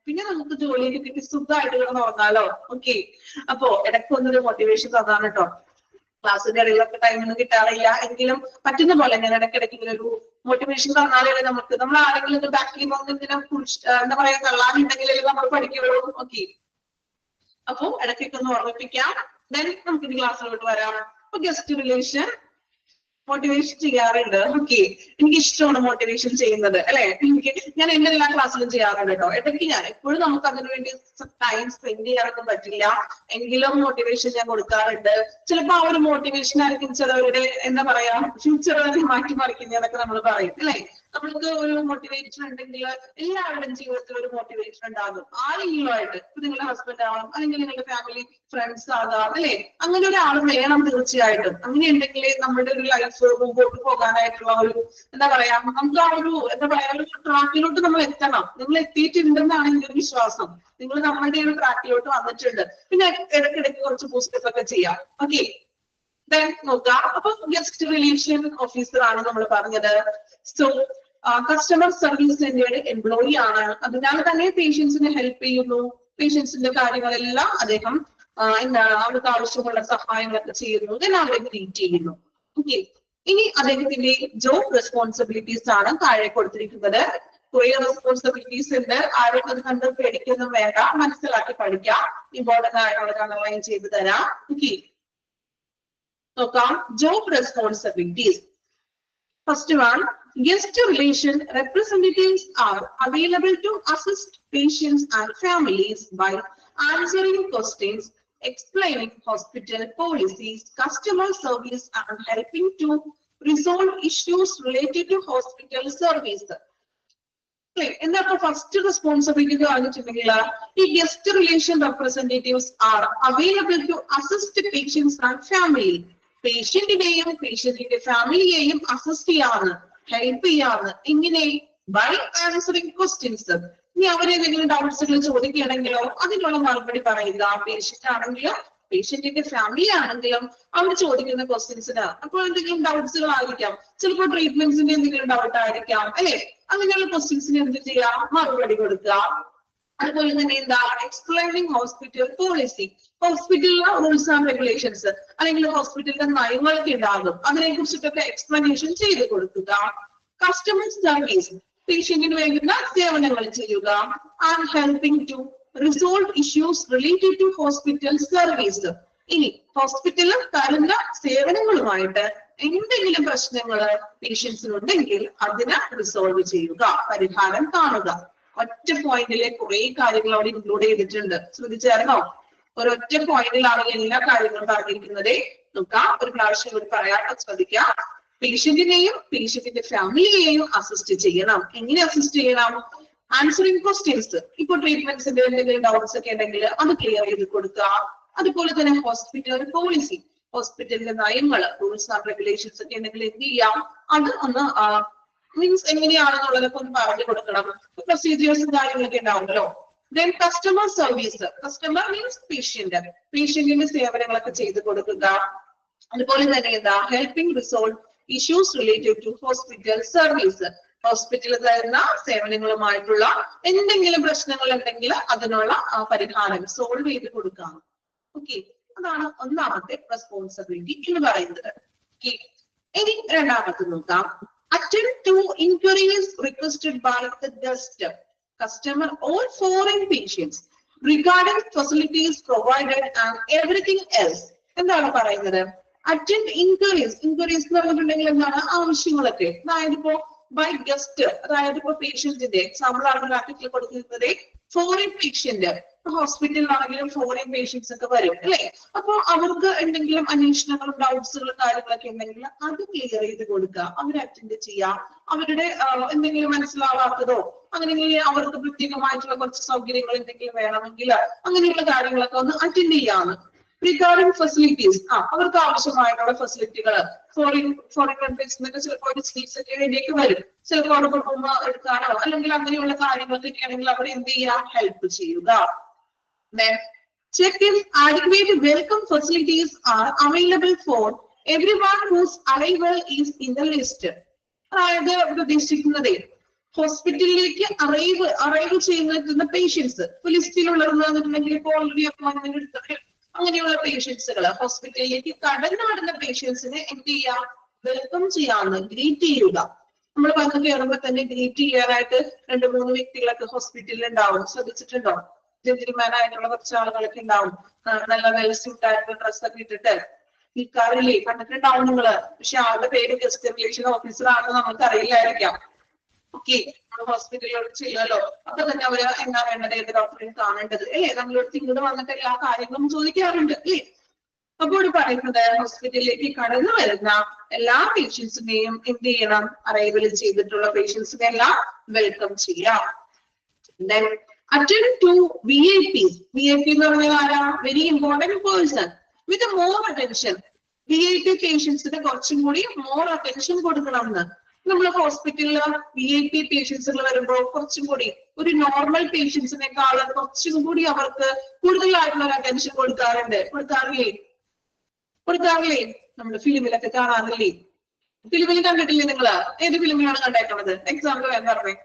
പിന്നെ നമുക്ക് ജോലിയൊക്കെ കിട്ടി സുഖമായിട്ട് കിടന്ന് ഉറങ്ങാലോ. ഓക്കെ, അപ്പോ ഇടയ്ക്കൊന്നൊരു മോട്ടിവേഷൻ തന്നാണ് കേട്ടോ. ക്ലാസ്സിന്റെ ഇടയിലൊക്കെ ടൈമൊന്നും കിട്ടാറില്ല, എങ്കിലും പറ്റുന്ന പോലെ ഞാൻ ഇടയ്ക്കിടയ്ക്ക് ഇങ്ങനെ ഒരു മോട്ടിവേഷൻ തന്നാലേ നമ്മൾ ആരെങ്കിലും ബാക്കിൽ ഇങ്ങനെ എന്താ പറയാ തള്ളാനുണ്ടെങ്കിലേ നമ്മൾ പഠിക്കുള്ളൂ. ഓക്കെ, അപ്പൊ ഇടയ്ക്കൊക്കെ ഒന്ന് ഓർമ്മിപ്പിക്കാം. ദെൻ നമുക്ക് ഇനി ക്ലാസ്സിലോട്ട് വരാം. ഗസ്റ്റ് റിലേഷൻ മോട്ടിവേഷൻ ചെയ്യാറുണ്ട്. ഓക്കെ, എനിക്ക് ഇഷ്ടമാണ് മോട്ടിവേഷൻ ചെയ്യുന്നത്, അല്ലെ? ഞാൻ എന്റെ എല്ലാ ക്ലാസ്സിലും ചെയ്യാറുണ്ട് കേട്ടോ. ഇടയ്ക്ക് ഞാൻ എപ്പോഴും നമുക്ക് അതിനു വേണ്ടി ടൈം സ്പെൻഡ് ചെയ്യാനൊന്നും പറ്റില്ല, എങ്കിലും മോട്ടിവേഷൻ ഞാൻ കൊടുക്കാറുണ്ട്. ചിലപ്പോ ആ ഒരു മോട്ടിവേഷൻ ആയിരിക്കും ചിലവരുടെ എന്താ പറയാ ഫ്യൂച്ചർ തന്നെ മാറ്റിമറിക്കുന്നതൊക്കെ നമ്മൾ പറയും, അല്ലെ? നമ്മൾക്ക് ഒരു മോട്ടിവേഷൻ ഉണ്ടെങ്കിൽ എല്ലാവരുടെയും ജീവിതത്തിൽ ഒരു മോട്ടിവേഷൻ ഉണ്ടാകും. ആരെങ്കിലും ആയിട്ട്, ഇപ്പൊ നിങ്ങളുടെ ഹസ്ബൻഡ് ആവാം, അല്ലെങ്കിൽ നിങ്ങളുടെ ഫാമിലി ഫ്രണ്ട്സ് ആകാം, അല്ലെ? അങ്ങനെ ഒരാൾ വേണം തീർച്ചയായിട്ടും. അങ്ങനെ ഉണ്ടെങ്കിൽ നമ്മുടെ ഒരു ലൈഫ് മുമ്പോട്ട് പോകാനായിട്ടുള്ള ഒരു എന്താ പറയാ നമുക്ക് ആ ഒരു എന്താ പറയാ ഒരു ട്രാക്കിലോട്ട് നമ്മൾ എത്തണം. നിങ്ങൾ എത്തിയിട്ടുണ്ടെന്നാണ് എന്റെ ഒരു വിശ്വാസം. നിങ്ങൾ നമ്മളുടെ ഒരു ട്രാക്കിലോട്ട് വന്നിട്ടുണ്ട്. പിന്നെ ഇടയ്ക്കിടയ്ക്ക് കുറച്ച് പോസ്റ്റപ്പ് ഒക്കെ ചെയ്യാം. ഓക്കെ, നോക്കാം. അപ്പൊ ഗസ്റ്റ് റിലേഷൻ ഓഫീസർ ആണ് നമ്മൾ പറഞ്ഞത്. So customer service centred employee ആണ്. അതിനാൽ തന്നെ പേഷ്യൻസിനെ ഹെൽപ്പ് ചെയ്യുന്നു. പേഷ്യൻസിന്റെ കാര്യങ്ങളെല്ലാം അദ്ദേഹം എന്താണ് അവർക്ക് ആവശ്യമുള്ള സഹായങ്ങളൊക്കെ ചെയ്യുന്നു. അവരെ ട്രീറ്റ് ചെയ്യുന്നു. ഓക്കെ, ഇനി അദ്ദേഹത്തിന്റെ ജോബ് റെസ്പോൺസിബിലിറ്റീസ് ആണ് താഴെ കൊടുത്തിരിക്കുന്നത്. കുറെ റെസ്പോൺസിബിലിറ്റീസ് ഉണ്ട്. ആരും അത് കണ്ട് പേടിക്കൊന്നും വേണ്ട, മനസ്സിലാക്കി പഠിക്കാം. ഇമ്പോർട്ടന്റ് ആയിട്ടുള്ളത് അണ്ടർലൈൻ ചെയ്ത് തരാം. ഓക്കെ, നോക്കാം. Job responsibilities. First one, guest relation representatives are available to assist patients and families by answering questions, explaining hospital policies, customer service, and helping to resolve issues related to hospital service. എന്താണ് ഫസ്റ്റ് റെസ്പോൺസിബിലിറ്റി എന്ന് പറഞ്ഞിട്ടുണ്ടെങ്കിൽ, ഈ guest relation representatives are available to assist patients and family. പേഷ്യന്റിനെയും പേഷ്യന്റിന്റെ ഫാമിലിയെയും അസിസ്റ്റ് ചെയ്യാന്ന്, ഹെൽപ്പ് ചെയ്യാന്ന്. ഇങ്ങനെ ബൈ ആൻസറിങ് ക്വസ്റ്റ്യൻസ്. ഇനി അവരെന്തെങ്കിലും ഡൗട്ട്സുകൾ ചോദിക്കുകയാണെങ്കിലോ അതിനുള്ള മറുപടി പറയുക. പേഷ്യന്റ് ആണെങ്കിലും പേഷ്യന്റിന്റെ ഫാമിലി ആണെങ്കിലും അവർ ചോദിക്കുന്ന ക്വസ്റ്റ്യൻസിന് അപ്പോൾ എന്തെങ്കിലും ഡൗട്ട്സുകൾ ആയിരിക്കാം. ചിലപ്പോൾ ട്രീറ്റ്മെന്റ്സിന്റെ എന്തെങ്കിലും ഡൗട്ട് ആയിരിക്കാം, അല്ലെ? അങ്ങനെയുള്ള ക്വസ്റ്റ്യൻസിന് എന്ത് ചെയ്യാം, മറുപടി കൊടുക്കുക. അതുപോലെ തന്നെ എന്താ എക്സ്പ്ലെയിനിങ് ഹോസ്പിറ്റൽ പോളിസി. ഹോസ്പിറ്റലിലെ റൂൾസ് ആൻഡ് റെഗുലേഷൻസ് അല്ലെങ്കിൽ ഹോസ്പിറ്റലിന്റെ നയങ്ങളൊക്കെ ഉണ്ടാകും, അതിനെ കുറിച്ചിട്ടൊക്കെ എക്സ്പ്ലനേഷൻ ചെയ്ത് കൊടുക്കുക. കസ്റ്റമർ സർവീസ്, പേഷ്യന്റിന് വേണ്ടുന്ന സേവനങ്ങൾ ചെയ്യുക. And helping to resolve issues related to hospital service. ഇനി ഹോസ്പിറ്റലിൽ തരുന്ന സേവനങ്ങളുമായിട്ട് എന്തെങ്കിലും പ്രശ്നങ്ങൾ പേഷ്യൻസിനുണ്ടെങ്കിൽ അതിനെ റിസോൾവ് ചെയ്യുക, പരിഹാരം കാണുക. ഒറ്റ പോയിന്റിലെ കുറെ കാര്യങ്ങൾ അവിടെ ഇൻക്ലൂഡ് ചെയ്തിട്ടുണ്ട്. ശ്രദ്ധിച്ചായിരുന്നോ? ഒരൊറ്റ പോയിന്റിലാണ് എല്ലാ കാര്യങ്ങളും പറഞ്ഞിരിക്കുന്നത്. നോക്കാം, ഒരു പ്രാവശ്യം കൂടി പറയാൻ ശ്രദ്ധിക്കാം. പേഷ്യന്റിനെയും പേഷ്യന്റിന്റെ ഫാമിലിയെയും അസിസ്റ്റ് ചെയ്യണം. എങ്ങനെ അസിസ്റ്റ് ചെയ്യണം? Answering questions. ഇപ്പൊ ട്രീറ്റ്മെന്റ്സിന്റെ എന്തെങ്കിലും ഡൗട്ട്സ് ഒക്കെ ഉണ്ടെങ്കിൽ അത് ക്ലിയർ ചെയ്ത് കൊടുക്കുക. അതുപോലെ തന്നെ ഹോസ്പിറ്റൽ പോളിസി, ഹോസ്പിറ്റലിന്റെ നയങ്ങൾ, റൂൾസ് ആൻഡ് റെഗുലേഷൻസ് ഒക്കെ ഉണ്ടെങ്കിൽ എന്ത് ചെയ്യാം, അത് ഒന്ന് മീൻസ് എങ്ങനെയാണെന്നുള്ളതൊക്കെ ഒന്ന് പറഞ്ഞു കൊടുക്കണം. പ്രൊസീജിയേഴ്സും കാര്യങ്ങളൊക്കെ ഉണ്ടാവുമല്ലോ. Then customer service. Customer means patient. പേഷ്യന്റിന്റെ സേവനങ്ങളൊക്കെ ചെയ്ത് കൊടുക്കുക. അതുപോലെ തന്നെ എന്താ helping resolve issues related to hospital service. ഹോസ്പിറ്റലിൽ തരുന്ന സേവനങ്ങളുമായിട്ടുള്ള എന്തെങ്കിലും പ്രശ്നങ്ങൾ ഉണ്ടെങ്കിൽ അതിനുള്ള പരിഹാരം സോൾവ് ചെയ്ത് കൊടുക്കാം. ഓക്കെ, അതാണ് ഒന്നാമത്തെ റെസ്പോൺസിബിലിറ്റി എന്ന് പറയുന്നത്. ഇനി രണ്ടാമത്തെ നോക്കാം. Attend to inquiries requested by the guest, customer, or foreign patients regarding facilities provided and everything else. എന്താണ് പറയുന്നത്? Attend inquiries. Inquiries എന്ന് പറഞ്ഞിട്ടുണ്ടെങ്കിൽ എന്താണ്? ആവശ്യങ്ങളൊക്കെ. അതായത് ഇപ്പോ ബൈ ഗസ്റ്റ്, അതായത് ഇപ്പൊ പേഷ്യന്റിന്റെ എക്സാമ്പിൾ ആണ് ബ്രാക്കറ്റിൽ കൊടുക്കുന്നത്. ഫോറിൻ പേഷ്യന്റ്, ഹോസ്പിറ്റലിലാണെങ്കിലും ഫോറിൻ പേഷ്യൻസ് ഒക്കെ വരും അല്ലെ. അപ്പൊ അവർക്ക് എന്തെങ്കിലും അന്വേഷണങ്ങളും ഡൗട്ട്സുകളും കാര്യങ്ങളൊക്കെ ഉണ്ടെങ്കിൽ അത് ക്ലിയർ ചെയ്ത് കൊടുക്കുക, അവരെ അറ്റൻഡ് ചെയ്യാം. അവരുടെ എന്തെങ്കിലും മനസ്സിലാവാത്തതോ അങ്ങനെ അവർക്ക് പ്രത്യേകമായിട്ടുള്ള കുറച്ച് സൗകര്യങ്ങൾ എന്തെങ്കിലും വേണമെങ്കിൽ അങ്ങനെയുള്ള കാര്യങ്ങളൊക്കെ ഒന്ന് അറ്റൻഡ് ചെയ്യാന്ന്. റിഗാർഡിംഗ് ഫെസിലിറ്റീസ്, അവർക്ക് ആവശ്യമായിട്ടുള്ള ഫെസിലിറ്റികൾ ഫോറിൻ കൺട്രീസിൽ നിന്നൊക്കെ ചിലപ്പോൾ ഒരു ചികിത്സയ്ക്ക് വേണ്ടിയൊക്കെ വരും. ചിലപ്പോൾ അവിടെ റൂം എടുക്കാനോ അല്ലെങ്കിൽ അങ്ങനെയുള്ള കാര്യങ്ങളൊക്കെ ആണെങ്കിൽ അവർ എന്ത് ചെയ്യാം, ഹെൽപ്പ് ചെയ്യുക. Then check if adequate welcome facilities are available for everyone whose arrival is in the list. അതായത് ഉദ്ദേശിക്കുന്നത് ഹോസ്പിറ്റലിലേക്ക് അറൈവ് ചെയ്യുന്ന പേഷ്യൻസ് ലിസ്റ്റിലുള്ളതെന്നുണ്ടെങ്കിൽ ഇപ്പോൾ ഓൾറെഡി അപ്പോയിന്റ്മെന്റ് എടുത്തിട്ട് അങ്ങനെയുള്ള പേഷ്യൻസുകൾ ഹോസ്പിറ്റലിലേക്ക് കടന്നു വരുന്ന പേഷ്യൻസിനെ എന്ത് ചെയ്യാം, വെൽക്കം ചെയ്യാന്ന്, ഗ്രീറ്റ് ചെയ്യുക. നമ്മൾ വന്ന് കയറുമ്പോൾ തന്നെ ഗ്രീറ്റ് ചെയ്യാനായിട്ട് 2-3 വ്യക്തികളൊക്കെ ഹോസ്പിറ്റലിൽ ഉണ്ടാവും, ശ്രദ്ധിച്ചിട്ടുണ്ടോ? ജെന്റിൽമാൻ ആയിട്ടുള്ള കുറച്ച് ആളുകളൊക്കെ ഉണ്ടാവും, നല്ല വെൽ സ്യൂട്ട് ആയിട്ടുള്ള ഡ്രസ്സൊക്കെ ഇട്ടിട്ട് നിൽക്കാറില്ലേ, കണ്ടിട്ടുണ്ടാവും നിങ്ങള്. പക്ഷെ ആളുടെ പേര് ഗസ്റ്റ് റിലേഷൻ ഓഫീസർ ആണെന്ന് നമുക്ക് അറിയില്ലായിരിക്കാം. ഓക്കെ, നമ്മൾ ഹോസ്പിറ്റലിലോട്ട് ചെയ്യുമല്ലോ, അപ്പൊ തന്നെ അവര് എന്താ വേണ്ടത്, ഏത് ഡോക്ടറെ കാണേണ്ടത് അല്ലേ, നമ്മളോട് ഇങ്ങോട്ട് വന്നിട്ട് എല്ലാ കാര്യങ്ങളും ചോദിക്കാറുണ്ട് അല്ലേ. അപ്പോൾ പറയുന്നത് ഹോസ്പിറ്റലിലേക്ക് കടന്നു വരുന്ന എല്ലാ പേഷ്യൻസിനെയും എന്ത് ചെയ്യണം, അറൈവൽ ചെയ്തിട്ടുള്ള പേഷ്യൻസിനെ എല്ലാം വെൽക്കം ചെയ്യാം. Then attend to VIPs. VIP എന്ന് പറഞ്ഞാൽ ആരാ, very important person with more attention. VIP പേഷ്യൻസിന് കുറച്ചും കൂടി മോർ അറ്റൻഷൻ കൊടുക്കണം എന്ന്. നമ്മൾ ഹോസ്പിറ്റലിൽ VIP പേഷ്യൻസുകൾ വരുമ്പോൾ കുറച്ചും കൂടി ഒരു നോർമൽ പേഷ്യൻസിനേക്കാളും കുറച്ചും കൂടി അവർക്ക് കൂടുതലായിട്ടുള്ള ഒരു അറ്റൻഷൻ കൊടുക്കാറില്ലേ? നമ്മുടെ ഫിലിമിലൊക്കെ കാണാറില്ലേ? ഫിലിമിൽ കണ്ടിട്ടില്ലേ നിങ്ങള്? ഏത് ഫിലിമിലാണ് കണ്ടേക്കുന്നത്? എക്സാമ്പിൾ എന്താ പറഞ്ഞേ?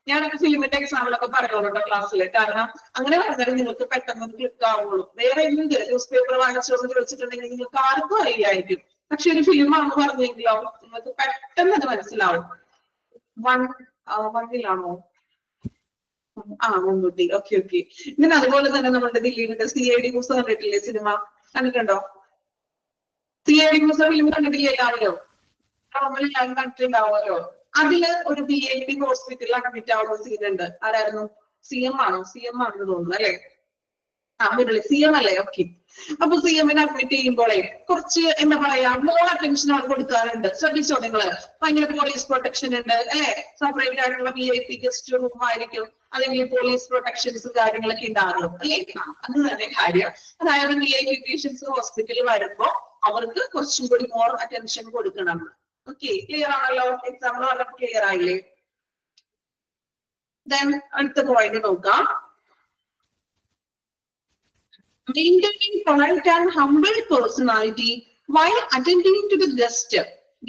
ഞാനൊക്കെ ഫിലിമിന്റെ എക്സാമ്പിളൊക്കെ പറയാറുണ്ട് ക്ലാസ്സിൽ, കാരണം അങ്ങനെ പറഞ്ഞാൽ നിങ്ങൾക്ക് പെട്ടെന്ന് ക്ലിക്ക് ആവുള്ളൂ. വേറെ എന്ത് ന്യൂസ് പേപ്പർ വാങ്ങിച്ചോന്ന് ചോദിച്ചിട്ടുണ്ടെങ്കിൽ നിങ്ങൾക്ക് ആർക്കും അറിയായിരിക്കും. പക്ഷെ ഒരു ഫിലിമാണെന്ന് പറഞ്ഞെങ്കിലോ നിങ്ങൾക്ക് പെട്ടെന്ന് അത് മനസ്സിലാവും. വണ്ണിലാണോ? മുൻകൂട്ടി. ഓക്കെ. ഇങ്ങനെ അതുപോലെ തന്നെ നമ്മുടെ ദിലീപിന്റെ CID മൂസ കണ്ടിട്ടില്ലേ? സിനിമ കണ്ടിട്ടുണ്ടോ? CID മൂസ ഫിലിം കണ്ടിട്ടില്ലേ എല്ലാവരും? ഞാൻ കണ്ടിട്ടുണ്ടാവുമല്ലോ. അതില് ഒരു VIP ഹോസ്പിറ്റലിൽ അഡ്മിറ്റ് ആവുന്ന സീൻ ഉണ്ട്. ആരായിരുന്നു? CM ആണെന്ന് തോന്നുന്നു അല്ലെ? CM അല്ലേ? ഓക്കെ. അപ്പൊ CM-നെ അഡ്മിറ്റ് ചെയ്യുമ്പോഴേ കുറച്ച് എന്താ പറയാ, മോർ അറ്റൻഷൻ ആണ് കൊടുക്കാറുണ്ട്. ശ്രദ്ധിച്ചോ നിങ്ങള്? ഭയങ്കര പോലീസ് പ്രൊട്ടക്ഷൻ ഉണ്ട് അല്ലെ, സെപ്പറേറ്റ് ആയിട്ടുള്ള VIP ഗസ്റ്റ് റൂം ആയിരിക്കും, അല്ലെങ്കിൽ പോലീസ് പ്രൊട്ടക്ഷൻസ് കാര്യങ്ങളൊക്കെ ഉണ്ടാകും അല്ലേ? അത് തന്നെ കാര്യം. അതായത് VIP പേഷ്യൻസ് ഹോസ്പിറ്റലിൽ വരുമ്പോ അവർക്ക് കുറച്ചും കൂടി മോർ അറ്റൻഷൻ കൊടുക്കണം. ഓക്കെ, ക്ലിയർ ആണല്ലോ? എക്സാമ്പിൾ പറഞ്ഞപ്പോൾ ക്ലിയർ ആയില്ലേ? Then അടുത്ത പോയിന്റ് നോക്കാം. Maintaining polite and humble personality while attending to the guest.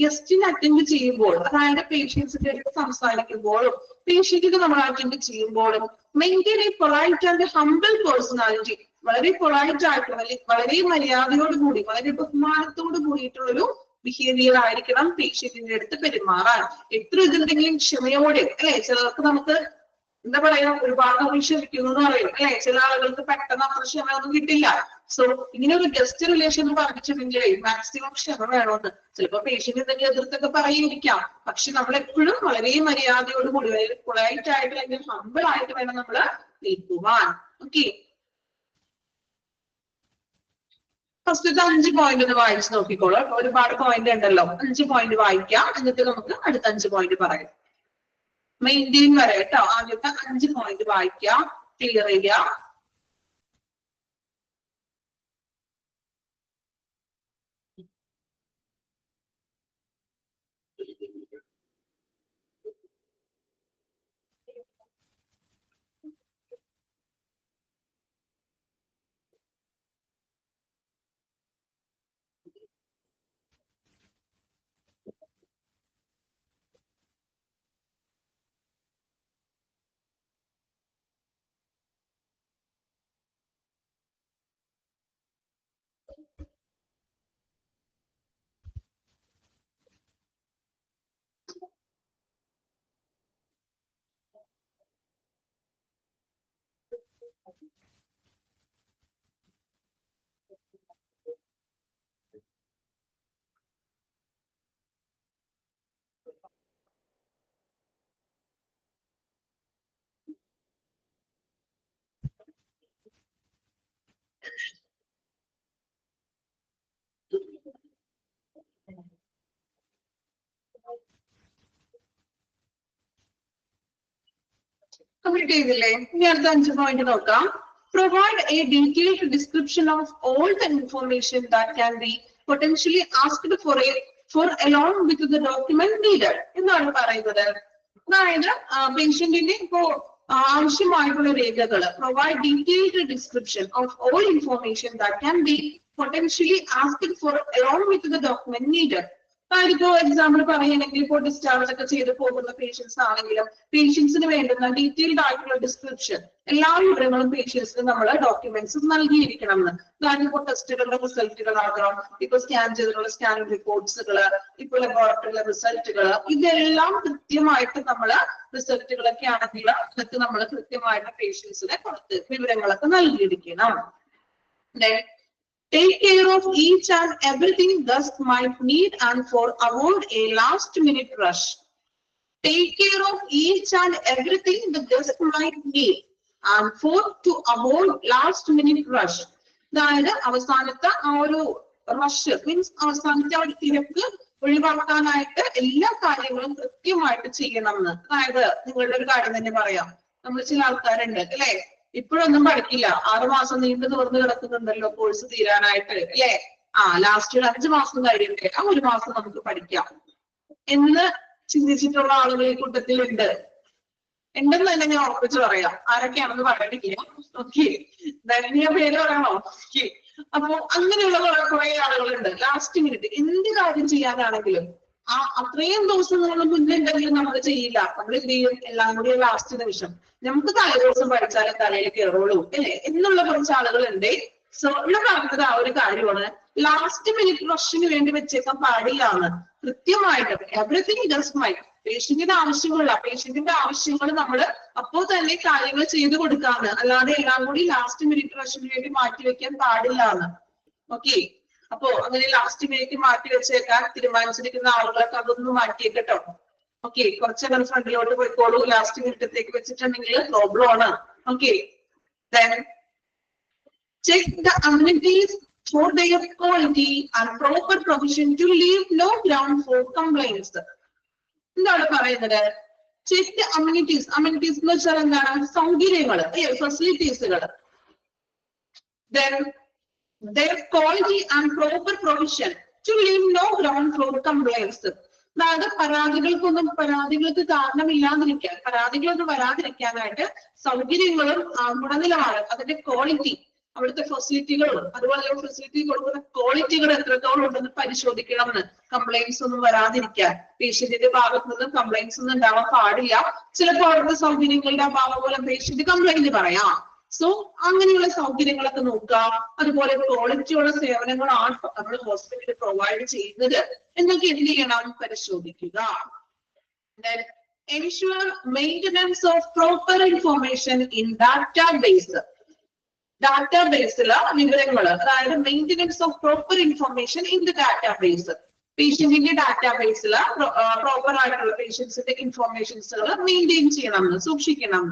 ഗസ്റ്റിനെ അറ്റൻഡ് ചെയ്യുമ്പോൾ, അതായത് പേഷ്യൻസിന്റെ അടുത്ത് സംസാരിക്കുമ്പോഴും പേഷ്യന്റിന് നമ്മൾ അറ്റൻഡ് ചെയ്യുമ്പോഴും maintain a polite and humble personality, വളരെ പൊളൈറ്റ് ആയിട്ട് വളരെ മര്യാദയോട് കൂടി വളരെ ബഹുമാനത്തോട് കൂടിയിട്ടുള്ളൊരു ബിഹേവിയർ ആയിരിക്കണം പേഷ്യന്റിന്റെ അടുത്ത് പെരുമാറാൻ. എത്ര ഇതുണ്ടെങ്കിലും ക്ഷമയോടെ അല്ലെ, ചിലർക്ക് നമുക്ക് എന്താ പറയാ, ഒരുപാട് നമ്മൾ ക്ഷമിക്കുന്നു എന്ന് പറയും അല്ലെ, ചില ആളുകൾക്ക് പെട്ടെന്ന് അത്ര ക്ഷമയൊന്നും കിട്ടില്ല. സോ ഇങ്ങനെ ഒരു ഗസ്റ്റ് റിലേഷൻ പറഞ്ഞിട്ടുണ്ടെങ്കിൽ മാക്സിമം ക്ഷമ വേണമെന്ന്. ചിലപ്പോ പേഷ്യന്റ് എന്തെങ്കിലും എതിർത്തൊക്കെ പറയാതിരിക്കാം, പക്ഷെ നമ്മൾ എപ്പോഴും വളരെ മര്യാദയോട് കൂടി പൊളൈറ്റ് ആയിട്ട് അല്ലെങ്കിൽ ഹംബിൾ ആയിട്ട് വേണം നമ്മൾ നിൽക്കുവാൻ. ഓക്കെ, ഫസ്റ്റത്തെ 5 പോയിന്റ് ഒന്ന് വായിച്ചു നോക്കിക്കോളൂ. ഒരുപാട് പോയിന്റ് ഉണ്ടല്ലോ, 5 പോയിന്റ് വായിക്കാം, എന്നിട്ട് നമുക്ക് അടുത്ത 5 പോയിന്റ് പറയാം. മെയിൻറ്റെയിൻ വരെ കേട്ടോ, ആദ്യത്തെ 5 പോയിന്റ് വായിക്കാം, ക്ലിയർ ചെയ്യാം. കംപ്ലീറ്റ് ചെയ്തില്ലേ? ഇനി അടുത്ത 5 പോയിന്റ് നോക്കാം. Provide a detailed description of all the information that can be potentially asked for along with the document needed എന്നാണ് പറയുന്നത്. അതായത് പേഷ്യന്റിന്റെ ഇപ്പോ ആവശ്യമായിട്ടുള്ള രേഖകൾ provide detailed description of all information that can be potentially asked for along with the document needed. ഇപ്പോ എക്സാമ്പിൾ പറയുകയാണെങ്കിൽ ഇപ്പോൾ ഡിസ്ചാർജ് ഒക്കെ ചെയ്ത് പോകുന്ന പേഷ്യൻസ് ആണെങ്കിലും പേഷ്യൻസിന് വേണ്ടുന്ന ഡീറ്റെയിൽഡ് ആയിട്ടുള്ള ഡിസ്ക്രിപ്ഷൻ എല്ലാ വിവരങ്ങളും പേഷ്യൻസിന് നമ്മൾ ഡോക്യുമെന്റ്സ് നൽകിയിരിക്കണം എന്ന്. അതായത് ഇപ്പോൾ ടെസ്റ്റുകളുടെ റിസൾട്ടുകൾ ആകണം, ഇപ്പൊ സ്കാൻ ചെയ്തിട്ടുള്ള സ്കാനിങ് റിപ്പോർട്ട്സുകൾ, ഇപ്പോൾ ലബോറട്ടറിയിലെ റിസൾട്ടുകൾ, ഇതെല്ലാം കൃത്യമായിട്ട് നമ്മള് റിസൾട്ടുകളൊക്കെ ആണെങ്കിൽ അതൊക്കെ നമ്മൾ കൃത്യമായിട്ട് പേഷ്യൻസിനെ കൊടുത്ത് വിവരങ്ങളൊക്കെ നൽകിയിരിക്കണം. Take care of each and everything guests might need and for avoid a last minute rush. Take care of each and everything the guest might need and for to avoid last minute rush. അതായത് അവസാനത്തെ ആ ഒരു റഷ് മീൻസ് അവസാനത്തെ ആ ഒരു തിരക്ക് ഒഴിവാക്കാനായിട്ട് എല്ലാ കാര്യങ്ങളും കൃത്യമായിട്ട് ചെയ്യണം എന്ന്. അതായത് നിങ്ങളുടെ ഒരു കാര്യം തന്നെ പറയാം, നമ്മൾ ചില ആൾക്കാരുണ്ട് അല്ലെ, ഇപ്പോഴൊന്നും പഠിക്കില്ല, 6 മാസം നീണ്ടു നിവർന്ന് കിടക്കുന്നുണ്ടല്ലോ കോഴ്സ് തീരാനായിട്ട് അല്ലെ, ലാസ്റ്റ് ഒരു 5 മാസം കഴിയട്ടെ, ആ 1 മാസം നമുക്ക് പഠിക്കാം എന്ന് ചിന്തിച്ചിട്ടുള്ള ആളുകൾ ഈ കൂട്ടത്തിൽ ഉണ്ടെന്ന് തന്നെ ഞാൻ ഉറപ്പിച്ച് പറയാം. ആരൊക്കെയാണെന്ന് പറയണില്ല. ഓക്കെ, ധന്യ പേര് പറയണോ? ഓക്കെ, അപ്പൊ അങ്ങനെയുള്ള കുറെ ആളുകളുണ്ട്. ലാസ്റ്റ് മിനിറ്റ് എന്ത് കാര്യം ചെയ്യാനാണെങ്കിലും അത്രയും ദിവസങ്ങൾ മുന്നുണ്ടെങ്കിലും നമ്മൾ ചെയ്യില്ല. നമ്മൾ എന്ത് ചെയ്യും? എല്ലാം കൂടി ലാസ്റ്റ് നിമിഷം നമുക്ക് തലേദിവസം പഠിച്ചാലേ തലയിൽ കയറുള്ളൂ അല്ലെ എന്നുള്ള കുറച്ച് ആളുകളുണ്ട്. സോ ഇവിടെ പറഞ്ഞത് ആ ഒരു കാര്യമാണ്, ലാസ്റ്റ് മിനിറ്റ് റഷിന് വേണ്ടി വെച്ചേക്കാൻ പാടില്ലാന്ന്. കൃത്യമായിട്ട് എവറിത്തിങ് ജസ്റ്റ് മൈ പേഷ്യന്റിന്റെ ആവശ്യങ്ങൾ നമ്മൾ അപ്പോൾ തന്നെ കാര്യങ്ങൾ ചെയ്തു കൊടുക്കാന്ന്, അല്ലാതെ എല്ലാം കൂടി ലാസ്റ്റ് മിനിറ്റ് റഷിന് വേണ്ടി മാറ്റി വെക്കാൻ പാടില്ലാന്ന്. ഓക്കെ, അപ്പോ അങ്ങനെ ലാസ്റ്റ് മിനിറ്റ് മാറ്റി വെച്ചേക്കാൻ തീരുമാനിച്ചിരിക്കുന്ന ആളുകളൊക്കെ അതൊന്നും മാറ്റിയേക്കട്ടോ. ഓക്കെ, കുറച്ചങ്ങനെ ഫ്രണ്ടിലോട്ട് പോയിക്കോളൂ. ലാസ്റ്റ് മിനിറ്റത്തേക്ക് വെച്ചിട്ടുണ്ടെങ്കിൽ പ്രോബ്ലം ആണ്. Okay, check the amenities for their quality and proper provision to leave no ground for complaints. എന്താണ് പറയുന്നത്? Check the amenities. അമ്യൂണിറ്റീസ് എന്ന് വെച്ചാൽ എന്താണ്? സൗകര്യങ്ങള്, ഫെസിലിറ്റീസുകൾ. Then their quality and proper provision to leave no ground for complaints. അതായത് പരാതികൾക്ക് കാരണമില്ലാതിരിക്കാൻ, പരാതികളൊന്നും വരാതിരിക്കാനായിട്ട് സൗകര്യങ്ങളും ഗുണനിലവാരം, അതിന്റെ ക്വാളിറ്റി, അവിടുത്തെ ഫെസിലിറ്റികളും അതുപോലെ ഫെസിലിറ്റി കൊടുക്കുന്ന ക്വാളിറ്റികൾ എത്രത്തോളം ഉണ്ടെന്ന് പരിശോധിക്കണം എന്ന്. കംപ്ലൈന്റ്സ് ഒന്നും വരാതിരിക്കാൻ, പേഷ്യന്റിന്റെ ഭാഗത്ത് നിന്ന് കംപ്ലൈന്റ്സ് ഒന്നും ഉണ്ടാവാൻ പാടില്ല. ചിലപ്പോൾ അവിടുത്തെ സൗകര്യങ്ങളുടെ അഭാവം പോലെ പേഷ്യന്റ് കംപ്ലൈന്റ് പറയാം. സോ അങ്ങനെയുള്ള സൗകര്യങ്ങളൊക്കെ നോക്കുക. അതുപോലെ ക്വാളിറ്റിയുള്ള സേവനങ്ങളാണ് നമ്മൾ ഹോസ്പിറ്റലിൽ പ്രൊവൈഡ് ചെയ്യുന്നത് എന്നൊക്കെ എന്ത് ചെയ്യണം? പരിശോധിക്കുക. Ensure maintenance of proper information in database. ഡാറ്റാബേസിലെ വിവരങ്ങൾ, അതായത് maintenance of proper information in the database. പേഷ്യന്റിന്റെ ഡാറ്റാബേസിൽ പ്രോപ്പർ ആയിട്ടുള്ള പേഷ്യൻസിന്റെ ഇൻഫർമേഷൻസുകൾ മെയിൻറ്റെയിൻ ചെയ്യണം, സൂക്ഷിക്കണം.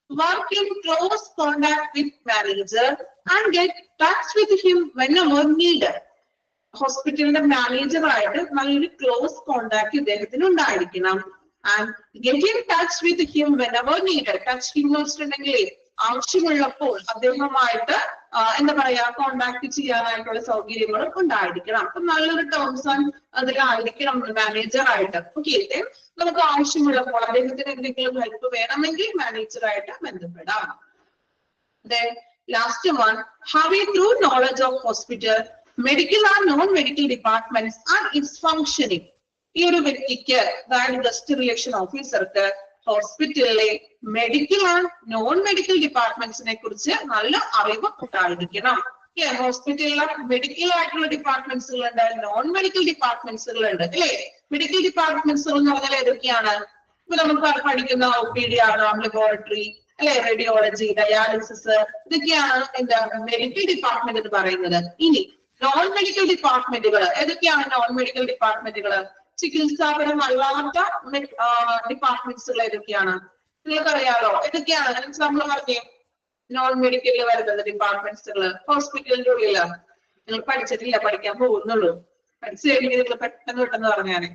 Work in close contact with manager and get touch with him whenever needed. ഹോസ്പിറ്റലിന്റെ മാനേജറായിട്ട് നല്ലൊരു ക്ലോസ് കോണ്ടാക്ട് ഇദ്ദേഹത്തിന് ഉണ്ടായിരിക്കണം. And get in touch with him whenever needed. Touch him വെച്ചിട്ടുണ്ടെങ്കിൽ ആവശ്യമുള്ളപ്പോൾ അദ്ദേഹവുമായിട്ട് എന്താ പറയാ കോണ്ടാക്ട് ചെയ്യാനായിട്ടുള്ള സൗകര്യങ്ങളും ഉണ്ടായിരിക്കണം. അപ്പൊ നല്ലൊരു ടേംസ് ആൻഡ് അതിലായിരിക്കണം മാനേജറായിട്ട്. ഓക്കെ, നമുക്ക് ആവശ്യമുള്ളപ്പോൾ അദ്ദേഹത്തിന് എന്തെങ്കിലും ഹെൽപ്പ് വേണമെങ്കിൽ മാനേജറായിട്ട് ബന്ധപ്പെടാം. Last one, have a true knowledge of hospital, medical and non-medical departments and its functioning. ഈ ഒരു വ്യക്തിക്ക്, അതായത് ഗസ്റ്റ് റിലേഷൻ ഓഫീസർക്ക് ഹോസ്പിറ്റലിലെ മെഡിക്കൽ ആൻഡ് നോൺ മെഡിക്കൽ ഡിപ്പാർട്ട്മെന്റ്സിനെ കുറിച്ച് നല്ല അറിവ് ഉണ്ടായിരിക്കണം. ഹോസ്പിറ്റലിലെ മെഡിക്കൽ ആയിട്ടുള്ള ഡിപ്പാർട്ട്മെന്റ്സുകൾ ഉണ്ട്, നോൺ മെഡിക്കൽ ഡിപ്പാർട്ട്മെന്റ്സുകൾ ഉണ്ട് അല്ലെ. മെഡിക്കൽ ഡിപ്പാർട്ട്മെന്റ്സുകൾ എന്ന് പറഞ്ഞാൽ ഏതൊക്കെയാണ്? ഇപ്പൊ നമുക്ക് പഠിക്കുന്ന OPD ആണ്, ലബോറട്ടറി അല്ലെ, റേഡിയോളജി, ഡയാലിസിസ്, ഇതൊക്കെയാണ് എന്താ മെഡിക്കൽ ഡിപ്പാർട്ട്മെന്റ് എന്ന് പറയുന്നത്. ഇനി നോൺ മെഡിക്കൽ ഡിപ്പാർട്ട്മെന്റുകൾ ഏതൊക്കെയാണ്? നോൺ മെഡിക്കൽ ഡിപ്പാർട്ട്മെന്റുകൾ ചികിത്സാപരമല്ലാത്ത ഡിപ്പാർട്ട്മെന്റ്സുകൾ ഏതൊക്കെയാണ്? നിങ്ങൾക്കറിയാലോ ഏതൊക്കെയാണ്? നമ്മൾ പറഞ്ഞേ നോൺ മെഡിക്കലിൽ വരുന്നത് ഡിപ്പാർട്ട്മെന്റ്സുകൾ ഹോസ്പിറ്റലിന്റെ ഉള്ളില്. നിങ്ങൾ പഠിച്ചിട്ടില്ല, പഠിക്കാൻ പോകുന്നുള്ളൂ. പഠിച്ചു കഴിഞ്ഞാൽ നിങ്ങൾ പെട്ടെന്ന് പറഞ്ഞാല്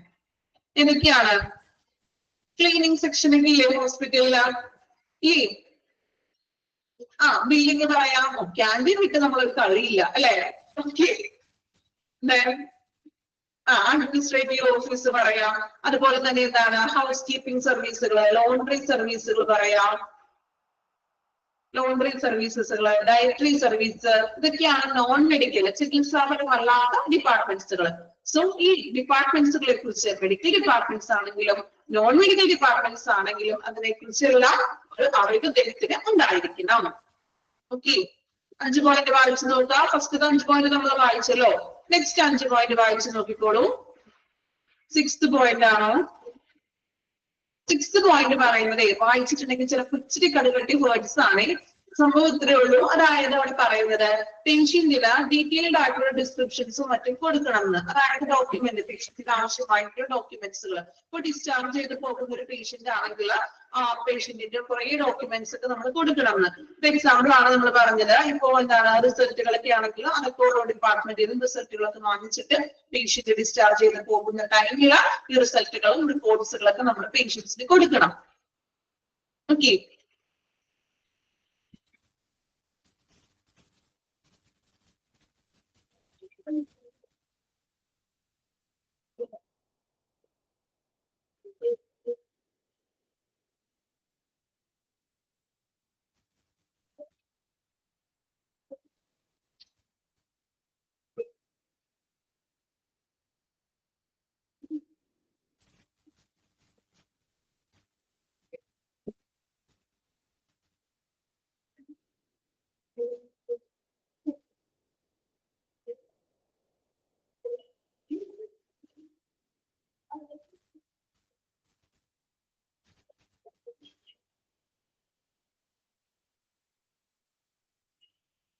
ഏതൊക്കെയാണ്? ക്ലീനിങ് സെക്ഷനൊക്കെ ഇല്ലേ ഹോസ്പിറ്റലില്? ഈ ബില്ലിങ് പറയാം. ക്യാൻറ്റീൻ വിട്ട് നമ്മളൊരു കളിയില്ല അല്ലെ? ഓക്കെ. അഡ്മിനിസ്ട്രേറ്റീവ് ഓഫീസ് പറയാം. അതുപോലെ തന്നെ എന്താണ് ഹൗസ് കീപ്പിംഗ് സർവീസുകൾ, ലോണ്ടറി സർവീസുകൾ പറയാം, ലോണ്ടറി സർവീസസുകൾ, ഡയറ്ററി സർവീസ്, ഇതൊക്കെയാണ് നോൺ മെഡിക്കൽ ചികിത്സാപരമല്ലാത്ത ഡിപ്പാർട്ട്മെന്റ്സുകൾ. സോ ഈ ഡിപ്പാർട്ട്മെന്റ്സുകളെ കുറിച്ച് മെഡിക്കൽ ഡിപ്പാർട്ട്മെന്റ്സ് ആണെങ്കിലും നോൺ മെഡിക്കൽ ഡിപ്പാർട്ട്മെന്റ്സ് ആണെങ്കിലും അതിനെ കുറിച്ചുള്ള ഒരു അറിവ് അദ്ദേഹത്തിന് ഉണ്ടായിരിക്കണം. ഓക്കെ. 5 പോയിന്റ് വായിച്ചു നോക്കാം. ഫസ്റ്റ് 5 പോയിന്റ് നമ്മൾ വായിച്ചല്ലോ. നെക്സ്റ്റ് 5 പോയിന്റ് വായിച്ചു നോക്കിക്കോളൂ. 6th പോയിന്റ് ആണ്. 6th പോയിന്റ് പറയുന്നത് വായിച്ചിട്ടുണ്ടെങ്കിൽ ചിലപ്പോൾ ഇച്ചിരി കടുകട്ടി വേർഡ്സ് ആണ്. സംഭവം ഇത്രയേ ഉള്ളൂ. അതായത് അവിടെ പറയുന്നത് പേഷ്യന്റിന് ഡീറ്റെയിൽഡ് ആയിട്ടുള്ള ഡിസ്ക്രിപ്ഷൻസും മറ്റും കൊടുക്കണം എന്ന്. അതായത് ഡോക്യുമെന്റ്, പേഷ്യന്റിന് ആവശ്യമായിട്ടുള്ള ഡോക്യുമെന്റ്സുകൾ. ഇപ്പൊ ഡിസ്ചാർജ് ചെയ്ത് പോകുന്ന ഒരു പേഷ്യന്റ് ആണെങ്കിൽ ആ പേഷ്യന്റിന്റെ കുറെ ഡോക്യുമെന്റ്സ് ഒക്കെ നമ്മൾ കൊടുക്കണം എന്ന്. എക്സാമ്പിൾ ആണ് നമ്മൾ പറഞ്ഞത്. ഇപ്പോ എന്താണ് റിസൾട്ടുകളൊക്കെ ആണെങ്കിൽ അതൊക്കെ ഓരോ ഡിപ്പാർട്ട്മെന്റിൽ നിന്നും റിസൾട്ടുകളൊക്കെ വാങ്ങിച്ചിട്ട് പേഷ്യന്റ് ഡിസ്ചാർജ് ചെയ്ത് പോകുന്ന ടൈമിൽ ഈ റിസൾട്ടുകളും റിപ്പോർട്ട്സുകളൊക്കെ നമ്മൾ പേഷ്യൻസിന് കൊടുക്കണം. Okay.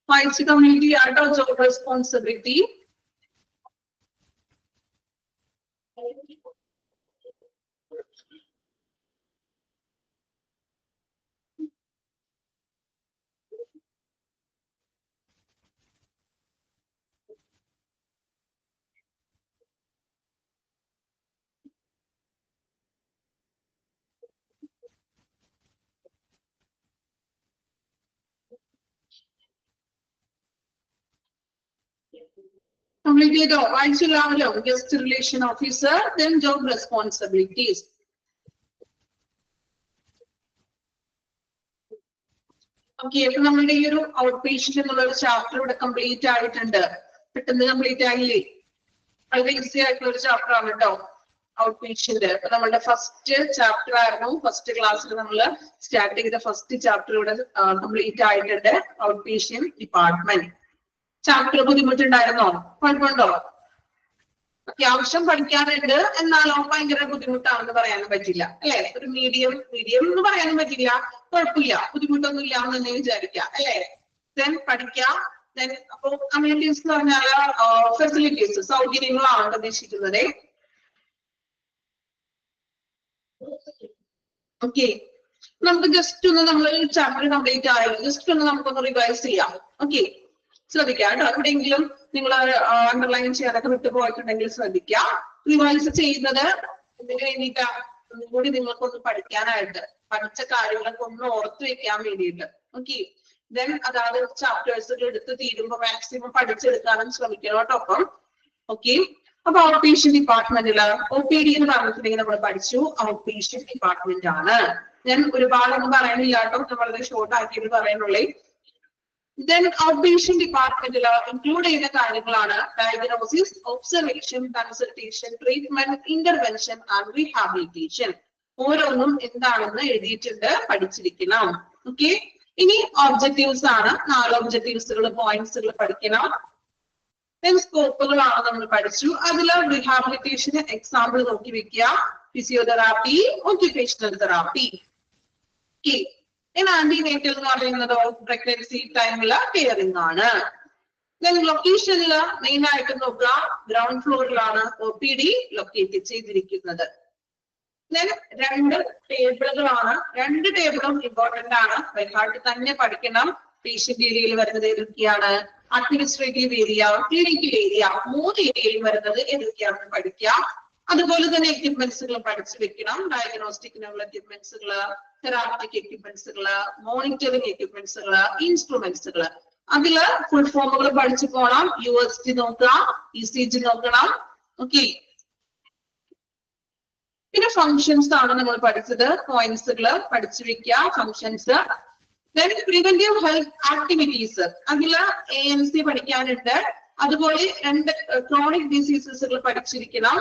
Finds the community out of job responsibility. Completed or guest relation officer, then job responsibilities. Okay. അപ്പൊ നമ്മുടെ ഈ ഒരു ഔട്ട് പേഷ്യന്റ് എന്നുള്ള ഒരു ചാപ്റ്റർ ഇവിടെ കംപ്ലീറ്റ് ആയിട്ടുണ്ട്. പെട്ടെന്ന് കംപ്ലീറ്റ് ആയില്ലേ? വളരെ ഈസി ആയിട്ടുള്ള ഒരു ചാപ്റ്റർ ആണ് കേട്ടോ ഔട്ട് പേഷ്യന്റ്. അപ്പൊ നമ്മുടെ ഫസ്റ്റ് ചാപ്റ്റർ ആയിരുന്നു. ഫസ്റ്റ് ക്ലാസ്സിൽ നമ്മൾ സ്റ്റാർട്ട് ചെയ്ത ഫസ്റ്റ് ചാപ്റ്റർ ഇവിടെ കംപ്ലീറ്റ് ആയിട്ടുണ്ട്. ഔട്ട് പേഷ്യന്റ് ഡിപ്പാർട്ട്മെന്റ് ചാപ്റ്റർ ബുദ്ധിമുട്ടുണ്ടായിരുന്നോ? കുഴപ്പമുണ്ടോ? അത്യാവശ്യം പഠിക്കാനുണ്ട്. എന്നാലോ ഭയങ്കര ബുദ്ധിമുട്ടാണെന്ന് പറയാനും പറ്റില്ല അല്ലെ? ഒരു മീഡിയം എന്ന് പറയാനും പറ്റില്ല. കുഴപ്പമില്ല, ബുദ്ധിമുട്ടൊന്നും ഇല്ല എന്ന് തന്നെ വിചാരിക്കാം അല്ലെ? ദെൻ പഠിക്കാം. ദെൻ അപ്പൊ അമ്യൂണിറ്റീസ് എന്ന് പറഞ്ഞാൽ ഫെസിലിറ്റീസ്, സൗകര്യങ്ങളാണ് ഉദ്ദേശിക്കുന്നത്. ഓക്കെ. നമുക്ക് ജസ്റ്റ് ഒന്ന് നമ്മൾ ചാപ്റ്റർ കംപ്ലീറ്റ് ആയാലും ജസ്റ്റ് ഒന്ന് നമുക്കൊന്ന് റിവൈസ് ചെയ്യാം. ഓക്കെ. ശ്രദ്ധിക്കാം കേട്ടോ. എവിടെയെങ്കിലും നിങ്ങൾ അണ്ടർലൈൻ ചെയ്യാനൊക്കെ വിട്ടുപോയിട്ടുണ്ടെങ്കിൽ ശ്രദ്ധിക്കാം. റിവൈസ് ചെയ്യുന്നത് ഇതിന് വേണ്ടിയിട്ട് ഒന്നും കൂടി നിങ്ങൾക്കൊന്ന് പഠിക്കാനായിട്ട്, പഠിച്ച കാര്യങ്ങളൊക്കെ ഒന്ന് ഓർത്ത് വെക്കാൻ വേണ്ടിയിട്ട്. ഓക്കെ. ദെൻ അതായത് ചാപ്റ്റേഴ്സുകൾ എടുത്ത് തീരുമ്പോൾ മാക്സിമം പഠിച്ചെടുക്കാനും ശ്രമിക്കണം കേട്ടോ. അപ്പം ഓക്കെ. അപ്പൊ ഔട്ട് പേഷ്യന്റ് ഡിപ്പാർട്ട്മെന്റില് OPD എന്ന് പറഞ്ഞിട്ടുണ്ടെങ്കിൽ നമ്മൾ പഠിച്ചു ഔട്ട് പേഷ്യന്റ് ഡിപ്പാർട്ട്മെന്റ് ആണ്. ഞാൻ ഒരുപാടൊന്നും പറയാനില്ല കേട്ടോ, ഞാൻ വളരെ ഷോർട്ട് ആക്കിയിട്ട് പറയുന്നുള്ളേ. Then outpatient department include ചെയ്യുന്ന കാര്യങ്ങളാണ് diagnosis, observation, consultation, treatment, intervention and rehabilitation. ഓരോന്നും എന്താണെന്ന് എഴുതിയിട്ടുണ്ട്, പഠിച്ചിരിക്കണം. ഓക്കെ. ഇനി ഒബ്ജക്റ്റീവ്സ് ആണ്. 4 ഒബ്ജക്റ്റീവ്സുകൾ, പോയിന്റ്സുകൾ പഠിക്കണം. സ്കോപ്പുകളാണ് നമ്മൾ പഠിച്ചു. അതിൽ റീഹാബിലിറ്റേഷന് എക്സാമ്പിൾ നോക്കി വെക്കുക. Physiotherapy, occupational therapy. Okay. Antenatal എന്ന് പറയുന്നത് പ്രഗ്നൻസി ടൈമില് കെയറിംഗ് ആണ്. ലൊക്കേഷനില് മെയിൻ ആയിട്ട് നോക്കുക, ഗ്രൗണ്ട് ഫ്ലോറിലാണ് OPD ലൊക്കേറ്റ് ചെയ്തിരിക്കുന്നത്. ദെൻ 2 ടേബിളുകളാണ്. 2 ടേബിളും ഇമ്പോർട്ടന്റ് ആണ്, ബൈഹാർട്ട് തന്നെ പഠിക്കണം. പേഷ്യന്റ് ഏരിയയിൽ വരുന്നത് ഏതൊക്കെയാണ്, അഡ്മിനിസ്ട്രേറ്റീവ് ഏരിയ, ക്ലിനിക്കൽ ഏരിയ, 3 ഏരിയയിൽ വരുന്നത് ഏതൊക്കെയാണെന്ന് പഠിക്കാം. അതുപോലെ തന്നെ എക്യുപ്മെന്റ്സുകൾ പഠിച്ചു വെക്കണം. ഡയഗ്നോസ്റ്റിക്കിനുള്ള എക്യുപ്മെന്റ്സുകള്, തെറാപ്പറ്റിക് എക്യുപ്മെന്റ്സുകള്, മോണിറ്ററിംഗ് എക്യുപ്മെന്റ്സുകള്, ഇൻസ്ട്രുമെന്റ്സുകള്. അതില് ഫുൾ ഫോമുകൾ പഠിച്ചു പോണം. USG നോക്കുക, ECG നോക്കണം. ഓക്കെ. പിന്നെ ഫങ്ഷൻസ് ആണ് നമ്മൾ പഠിച്ചത്. പോയിന്റ്സുകൾ പഠിച്ചു വെക്കുക, functions. Then preventive health activities. അതില് ANC പഠിക്കാനുണ്ട്. അതുപോലെ 2 ക്രോണിക് ഡിസീസസുകൾ പഠിച്ചിരിക്കണം.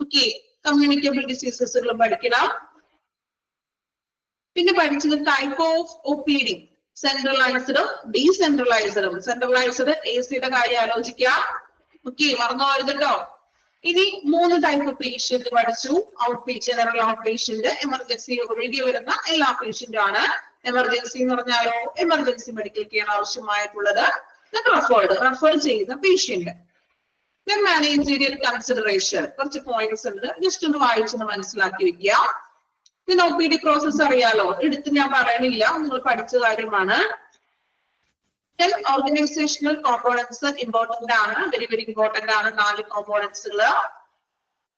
ഓക്കെ. കമ്മ്യൂണിക്കബിൾ ഡിസീസസുകൾ പഠിക്കണം. പിന്നെ പഠിച്ചത് ടൈപ്പ് ഓഫ് OPD, സെൻട്രലൈസ്ഡും ഡീസെൻട്രലൈസ്ഡും. സെൻട്രലൈസ്ഡ് AC-യുടെ കാര്യം ആലോചിക്കുക. ഓക്കെ, മറന്നു പോകരുത് കേട്ടോ. ഇനി 3 ടൈപ്പ് പേഷ്യന്റ് പഠിച്ചു. Out patient, general out patient, emergency ഒഴികെ വരുന്ന എല്ലാ പേഷ്യന്റും ആണ്. എമർജൻസി എന്ന് പറഞ്ഞാലോ എമർജൻസി മെഡിക്കൽ കെയർ ആവശ്യമായിട്ടുള്ളത് റെഫർ ചെയ്യുന്ന പേഷ്യന്റ്. മാനേജീരിയൽ കൺസിഡറേഷൻ, കുറച്ച് പോയിന്റ്സ് ഉണ്ട്, ജസ്റ്റ് ഒന്ന് വായിച്ചൊന്ന് മനസ്സിലാക്കി വെക്കുക. പിന്നെ OPD പ്രോസസ് അറിയാലോ, എടുത്ത് ഞാൻ പറയണില്ല, നിങ്ങൾ പഠിച്ച കാര്യമാണ്. ഓർഗനൈസേഷണൽ കോമ്പോണൻസ് ഇമ്പോർട്ടന്റ് ആണ്, വെരി ഇമ്പോർട്ടന്റ് ആണ് 4 കോമ്പോണൻസുകള്.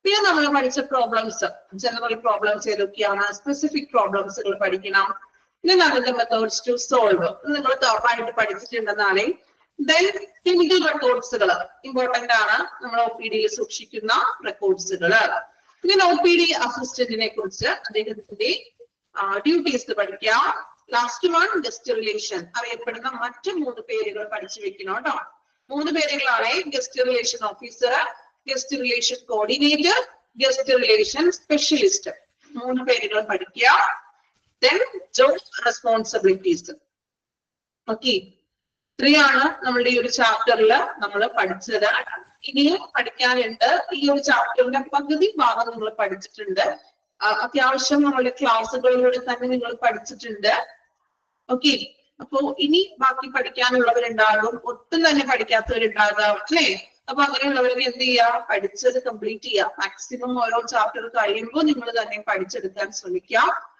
പിന്നെ നമ്മൾ പഠിച്ച പ്രോബ്ലംസ്, ജനറൽ പ്രോബ്ലംസ് ഏതൊക്കെയാണ്, സ്പെസിഫിക് പ്രോബ്ലംസുകൾ പഠിക്കണം. പിന്നെ അതിന്റെ മെത്തേഡ്സ് ടു സോൾവ് നിങ്ങൾ ഉറപ്പായിട്ട് പഠിച്ചിട്ടുണ്ടെന്നാണ്. ദെൻ ക്ലിനിക്കൽ റെക്കോർഡ്സുകൾ ഇമ്പോർട്ടന്റ് ആണ്, നമ്മൾ OPD-യിൽ സൂക്ഷിക്കുന്ന റെക്കോർഡ്സുകള്. പിന്നെ OPD അസിസ്റ്റന്റിനെ കുറിച്ച് അദ്ദേഹത്തിന്റെ ഡ്യൂട്ടീസ് പഠിക്കുക. ലാസ്റ്റ് വൺ ഗസ്റ്റ് റിലേഷൻ, അറിയപ്പെടുന്ന മറ്റു 3 പേരുകൾ പഠിച്ചു വെക്കണം കേട്ടോ. 3 പേരുകളാണ് guest relation officer, guest relation coordinator, guest relation specialist. 3 പേരുകൾ പഠിക്കുക. Then job responsibilities. ഓക്കെ, 3 ആണ് നമ്മളുടെ ഈ ഒരു ചാപ്റ്ററിൽ നമ്മൾ പഠിച്ചത്. ഇനിയും പഠിക്കാനുണ്ട്. ഈ ഒരു ചാപ്റ്ററിന്റെ പകുതി ഭാഗം നിങ്ങൾ പഠിച്ചിട്ടുണ്ട്. അത്യാവശ്യം നമ്മളുടെ ക്ലാസ്സുകളിലൂടെ തന്നെ നിങ്ങൾ പഠിച്ചിട്ടുണ്ട്. ഓക്കെ, അപ്പോ ഇനി ബാക്കി പഠിക്കാനുള്ളവരുണ്ടാകും, ഒട്ടും തന്നെ പഠിക്കാത്തവരുണ്ടാകാം അല്ലേ? അപ്പൊ അങ്ങനെയുള്ളവരെ എന്ത് ചെയ്യുക, പഠിച്ചത് കംപ്ലീറ്റ് ചെയ്യുക. മാക്സിമം ഓരോ ചാപ്റ്റർ കഴിയുമ്പോൾ നിങ്ങൾ തന്നെ പഠിച്ചെടുക്കാൻ ശ്രമിക്കുക.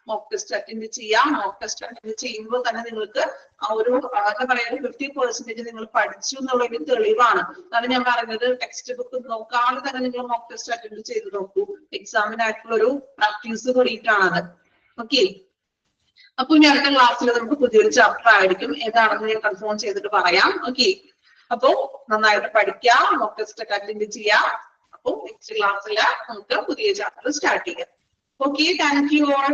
മോക്ക് ടെസ്റ്റ് അറ്റൻഡ് ചെയ്യാം. മോക്ക് ടെസ്റ്റ് അറ്റൻഡ് ചെയ്യുമ്പോൾ തന്നെ നിങ്ങൾക്ക് ആ ഒരു എന്താ പറയുക 50% നിങ്ങൾ പഠിച്ചു എന്നുള്ളൊരു തെളിവാണ്. അതാണ് ഞാൻ പറഞ്ഞത്, ടെക്സ്റ്റ് ബുക്ക് നോക്കാതെ തന്നെ നിങ്ങൾ മോക്ക് ടെസ്റ്റ് അറ്റൻഡ് ചെയ്ത് നോക്കൂ. എക്സാമിനായിട്ടുള്ള ഒരു പ്രാക്ടീസ് കൂടിയിട്ടാണത്. ഓക്കെ, അപ്പൊ ഇനി അടുത്ത ക്ലാസ്സിൽ നമുക്ക് പുതിയൊരു ചാപ്റ്റർ ആയിരിക്കും, ഏതാണെന്ന് ഞാൻ കൺഫേം ചെയ്തിട്ട് പറയാം. ഓക്കെ, അപ്പോ നന്നായിട്ട് പഠിക്കാം, മോക്ക് ടെസ്റ്റ് ഒക്കെ അറ്റൻഡ് ചെയ്യാം. അപ്പൊ നെക്സ്റ്റ് ക്ലാസ്സിൽ നമുക്ക് പുതിയ ചാപ്റ്റർ സ്റ്റാർട്ട് ചെയ്യാം. Okay, thank you all.